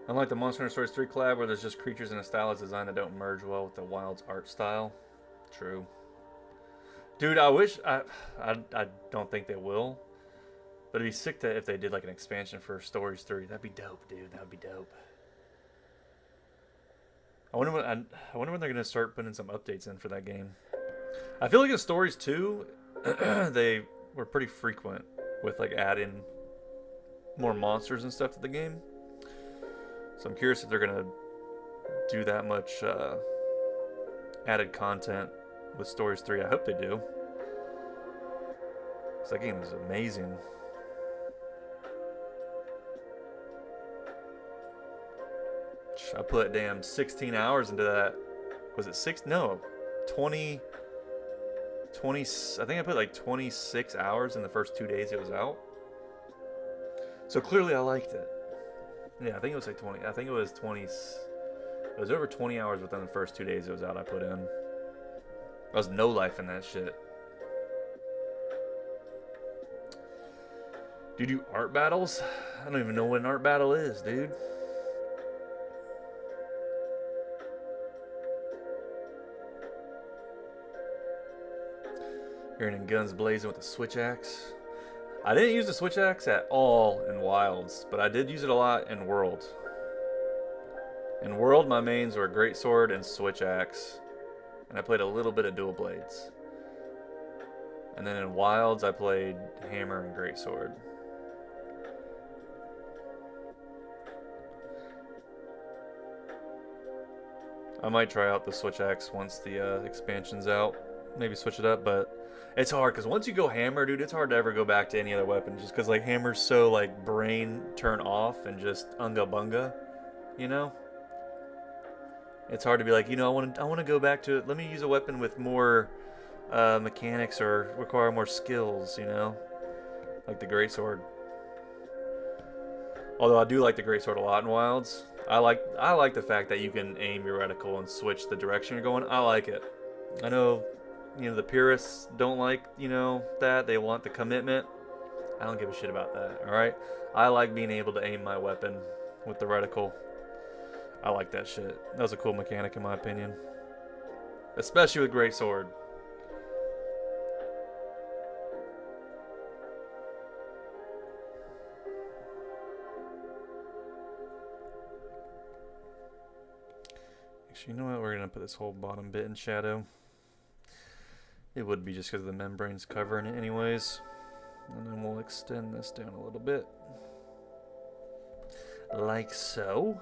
Unlike the Monster Hunter Stories 3 collab, where there's just creatures in a stylized design that don't merge well with the Wild's art style. True. Dude, I wish... I don't think they will. But it'd be sick if they did like an expansion for Stories 3. That'd be dope, dude. That would be dope. I wonder when they're going to start putting some updates in for that game. I feel like in Stories 2, they were pretty frequent with like adding more monsters and stuff to the game. So I'm curious if they're going to do that much added content with Stories 3. I hope they do. Because that game is amazing. I put damn 16 hours into that. Was it 6? No. 20. I think I put like 26 hours in the first 2 days it was out. So clearly I liked it. Yeah, I think it was like 20. I think it was 20. It was over 20 hours within the first 2 days it was out. I put in. I was no life in that shit. Do you do art battles? I don't even know what an art battle is, dude. Hearing guns blazing with a switch axe. I didn't use the switch axe at all in Wilds, but I did use it a lot in World. In World, my mains were greatsword and switch axe, and I played a little bit of dual blades. And then in Wilds, I played hammer and greatsword. I might try out the switch axe once the expansion's out. Maybe switch it up, but it's hard because once you go hammer, dude, it's hard to ever go back to any other weapon just because like hammer's so like brain turn off and just unga bunga, you know. It's hard to be like, you know, I want to go back to it. Let me use a weapon with more mechanics or require more skills, you know, like the greatsword. Although I do like the greatsword a lot in Wilds. I like the fact that you can aim your reticle and switch the direction you're going. I like it. I know, you know, the purists don't like, you know, that. They want the commitment. I don't give a shit about that, alright? I like being able to aim my weapon with the reticle. I like that shit. That was a cool mechanic in my opinion. Especially with greatsword. Actually, you know what? We're going to put this whole bottom bit in shadow. It would be just because the membrane's covering it anyways. And then we'll extend this down a little bit. Like so.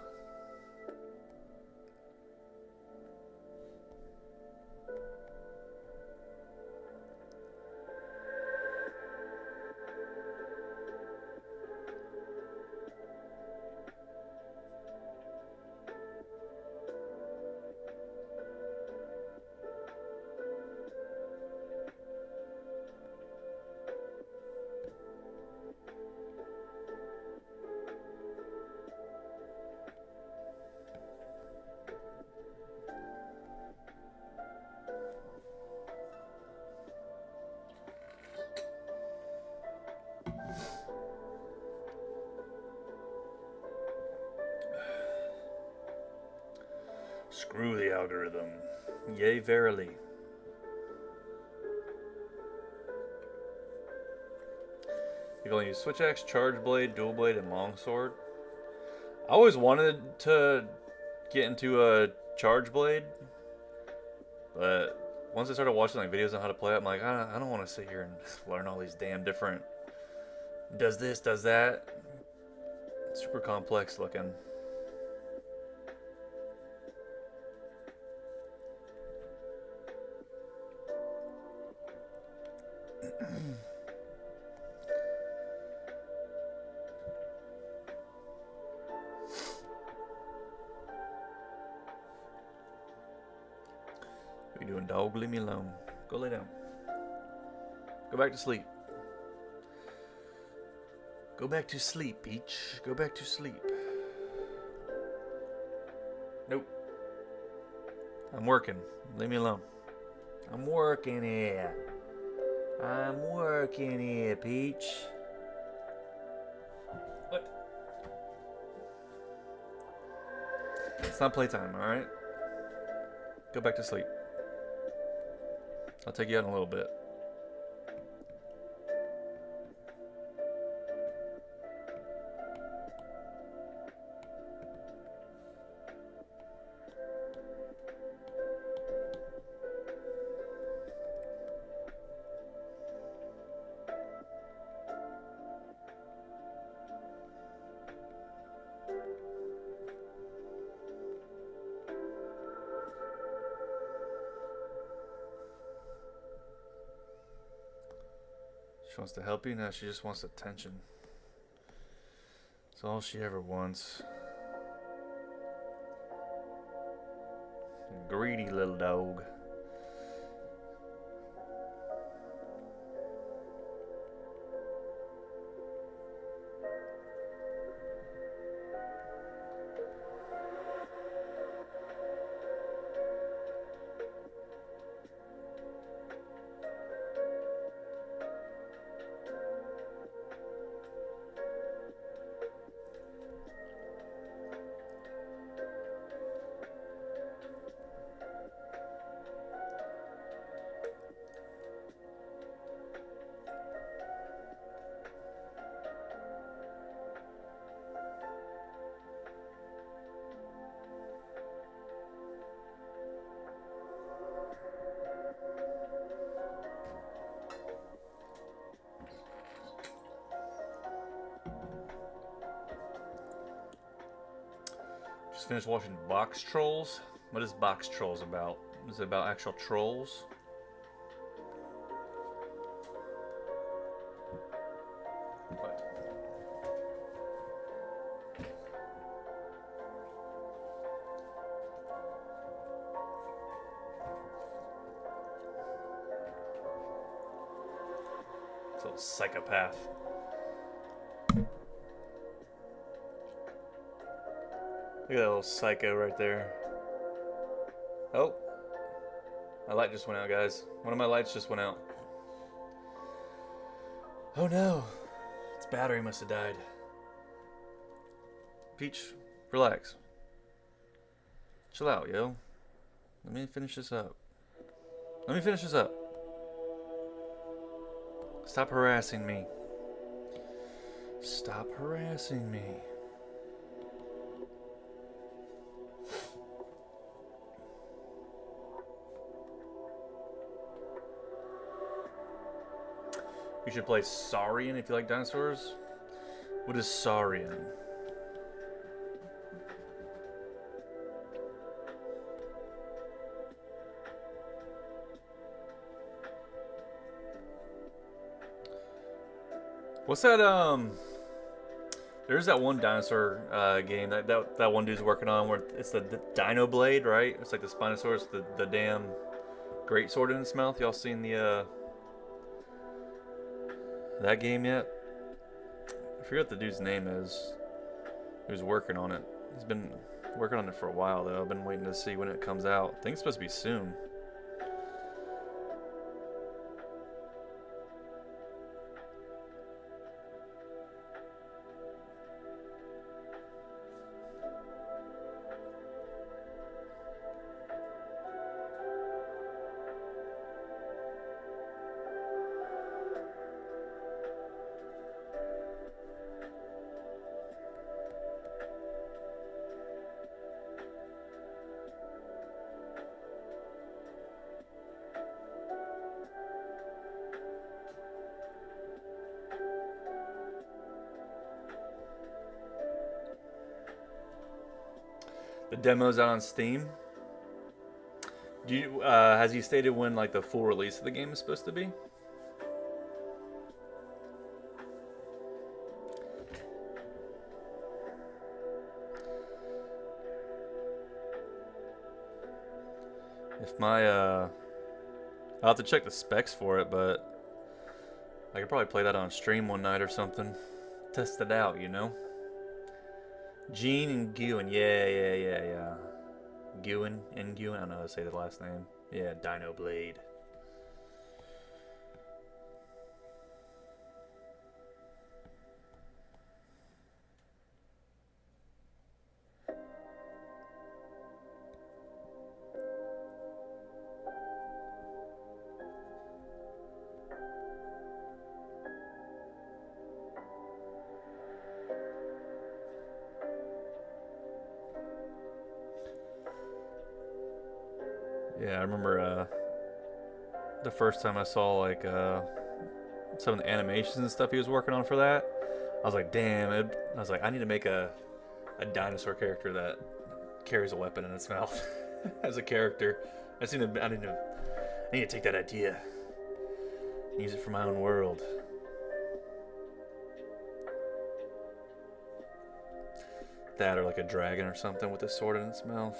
Screw the algorithm. Yea, verily. You can only use switch axe, charge blade, dual blade, and longsword. I always wanted to get into a charge blade, but once I started watching like videos on how to play it, I'm like, I don't want to sit here and learn all these damn different. Does this, does that. It's super complex looking. What are you doing, dog? Leave me alone. Go lay down. Go back to sleep. Go back to sleep, Peach. Go back to sleep. Nope. I'm working. Leave me alone. I'm working here. I'm working here, Peach. What? It's not playtime, alright? Go back to sleep. I'll take you out in a little bit. She wants to help you, now she just wants attention. That's all she ever wants. Greedy little dog. Just finished watching Box Trolls. What is Box Trolls about? Is it about actual trolls? What? It's a little psychopath. Look at that little psycho right there. Oh. My light just went out, guys. One of my lights just went out. Oh no. Its battery must have died. Peach, relax. Chill out, yo. Let me finish this up. Let me finish this up. Stop harassing me. Stop harassing me. You should play Saurian if you like dinosaurs. What is Saurian? What's that, there's that one dinosaur game that one dude's working on where it's the Dino Blade, right? It's like the Spinosaurus, the damn great sword in its mouth. Y'all seen the that game yet? I forget what the dude's name is. Who's working on it? He's been working on it for a while though. I've been waiting to see when it comes out. I think it's supposed to be soon. The demo's out on Steam. Do you, has he stated when like the full release of the game is supposed to be? If my I'll have to check the specs for it, but I could probably play that on stream one night or something. Test it out, you know. Gene and Guen, yeah. Guen and Guen, I don't know how to say the last name. Yeah, Dino Blade. Yeah, I remember the first time I saw like some of the animations and stuff he was working on for that. I was like, damn! I was like, I need to make a dinosaur character that carries a weapon in its mouth as a character. I need to take that idea, and use it for my own world. That or like a dragon or something with a sword in its mouth.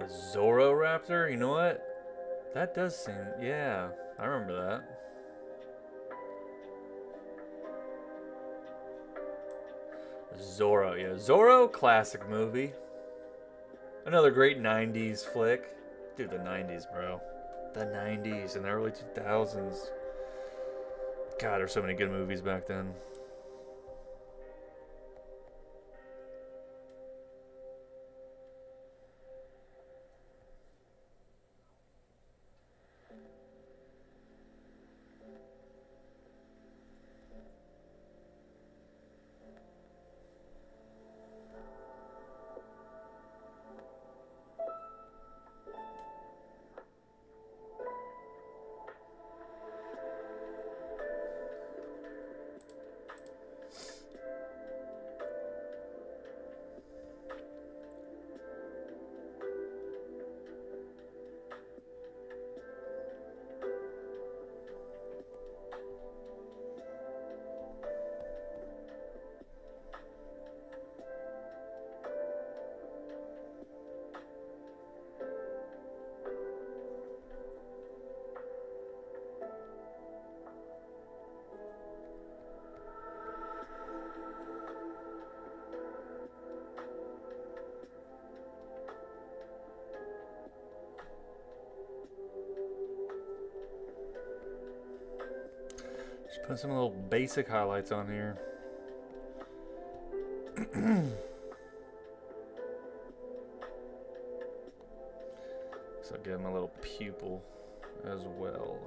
The Zororaptor? You know what? That does seem... Yeah, I remember that. Zorro, yeah. Zorro, classic movie. Another great 90s flick. Dude, the 90s, bro. The 90s and the early 2000s. God, there's so many good movies back then. Just put some little basic highlights on here. So give him a little pupil as well.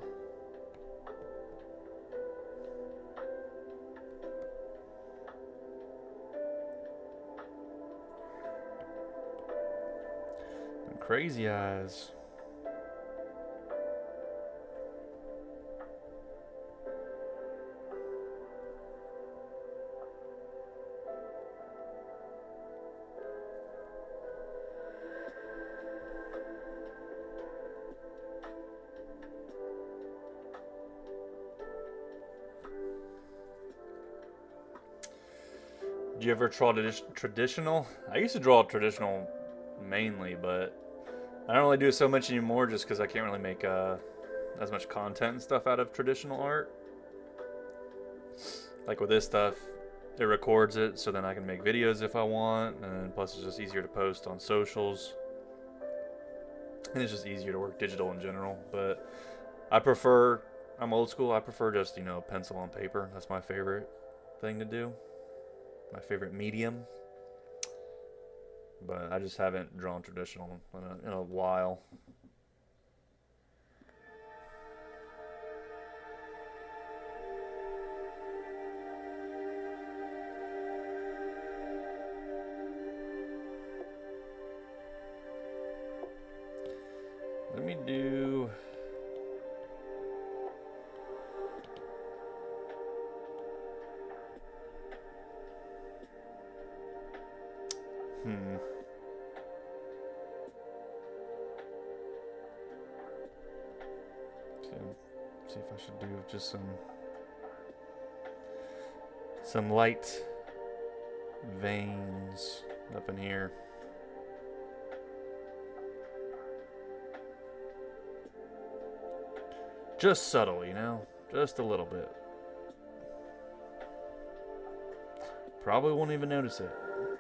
And crazy eyes. Do you ever draw traditional? I used to draw traditional mainly, but I don't really do it so much anymore just because I can't really make as much content and stuff out of traditional art. Like with this stuff, it records it so then I can make videos if I want, and plus it's just easier to post on socials. And it's just easier to work digital in general. But I'm old school. I prefer just, pencil on paper. That's my favorite thing to do. My favorite medium. But I just haven't drawn traditional in a while. Let me do... See if I should do just some light veins up in here. Just subtle, just a little bit. Probably won't even notice it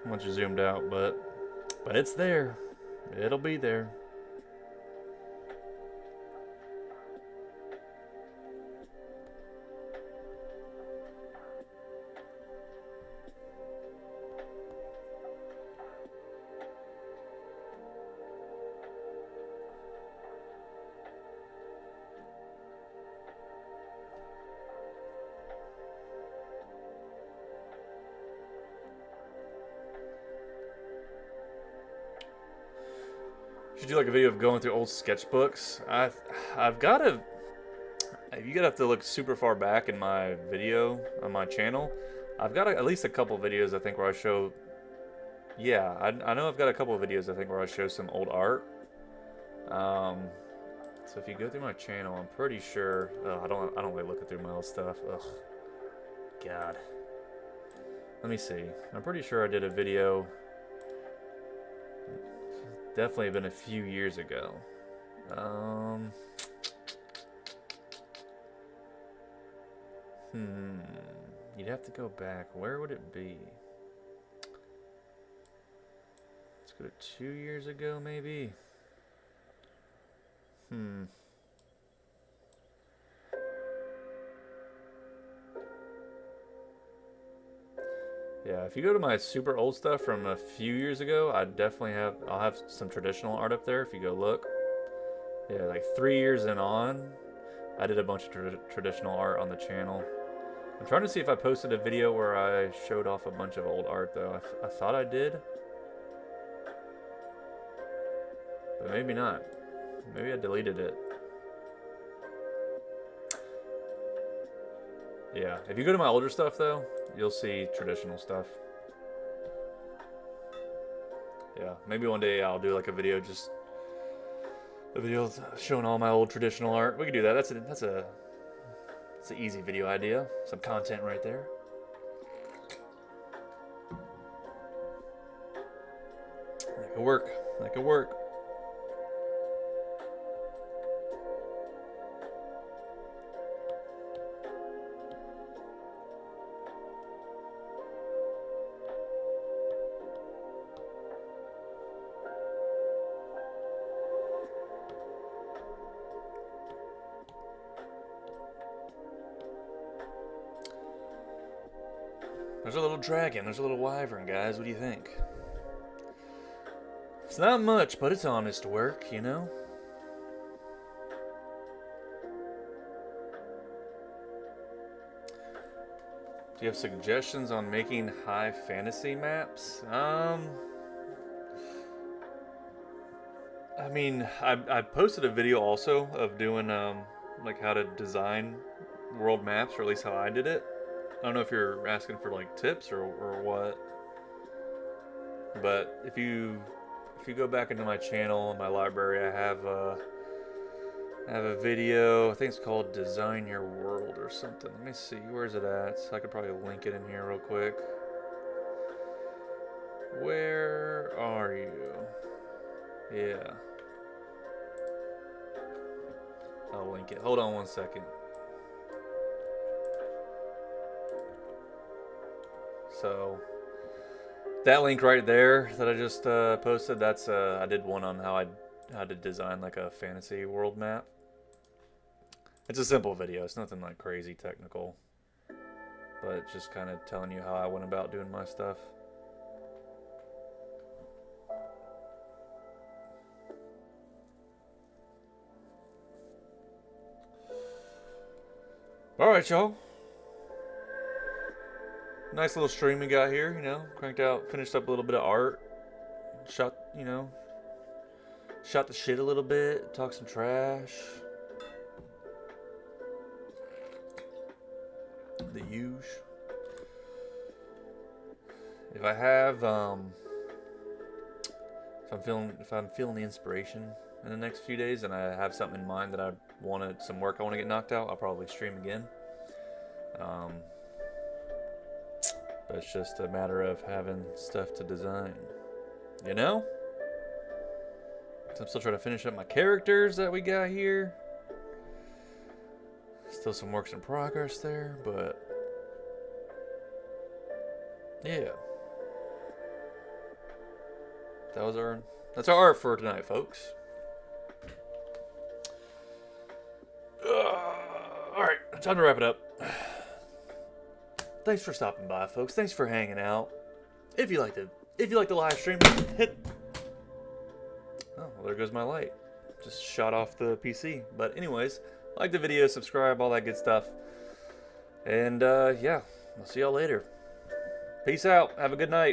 once you're zoomed out, but it's there. It'll be there. Should do like a video of going through old sketchbooks. I've got to. You gotta have to look super far back in my video on my channel. I've got at least a couple videos I think where I show. Yeah, I know I've got a couple of videos I think where I show some old art. So if you go through my channel, I'm pretty sure. Oh, I don't like looking through my old stuff. Ugh. God. Let me see. I'm pretty sure I did a video. Definitely been a few years ago. You'd have to go back. Where would it be? Let's go to 2 years ago, maybe. Yeah, if you go to my super old stuff from a few years ago, I'll have some traditional art up there if you go look. Yeah, like 3 years and on, I did a bunch of traditional art on the channel. I'm trying to see if I posted a video where I showed off a bunch of old art though. I thought I did. But maybe not. Maybe I deleted it. Yeah, if you go to my older stuff though, you'll see traditional stuff. Yeah, maybe one day I'll do like a video showing all my old traditional art. We can do that. That's an easy video idea. Some content right there. That could work. That could work. There's a little dragon, there's a little wyvern, guys. What do you think? It's not much, but it's honest work, Do you have suggestions on making high fantasy maps? I mean, I posted a video also of doing like how to design world maps, or at least how I did it. I don't know if you're asking for like tips or what, but if you go back into my channel and my library, I have a video. I think it's called "Design Your World" or something. Let me see, where's it at? So I could probably link it in here real quick. Where are you? Yeah, I'll link it. Hold on one second. So that link right there that I just posted, that's I did one on how I how to design like a fantasy world map. It's a simple video. It's nothing like crazy technical, but it's just kind of telling you how I went about doing my stuff. All right, y'all. Nice little stream we got here, you know. Cranked out, finished up a little bit of art. Shot, you know. Shot the shit a little bit. Talked some trash. The huge. If I have, if I'm feeling the inspiration in the next few days, and I have something in mind that some work I want to get knocked out, I'll probably stream again. But it's just a matter of having stuff to design, you know? So I'm still trying to finish up my characters that we got here. Still some works in progress there, but yeah. That's our art for tonight, folks. Alright, time to wrap it up. Thanks for stopping by, folks. Thanks for hanging out. If you like the live stream, hit. Oh, well, there goes my light. Just shot off the PC. But anyways, like the video, subscribe, all that good stuff. And yeah, I'll see y'all later. Peace out. Have a good night.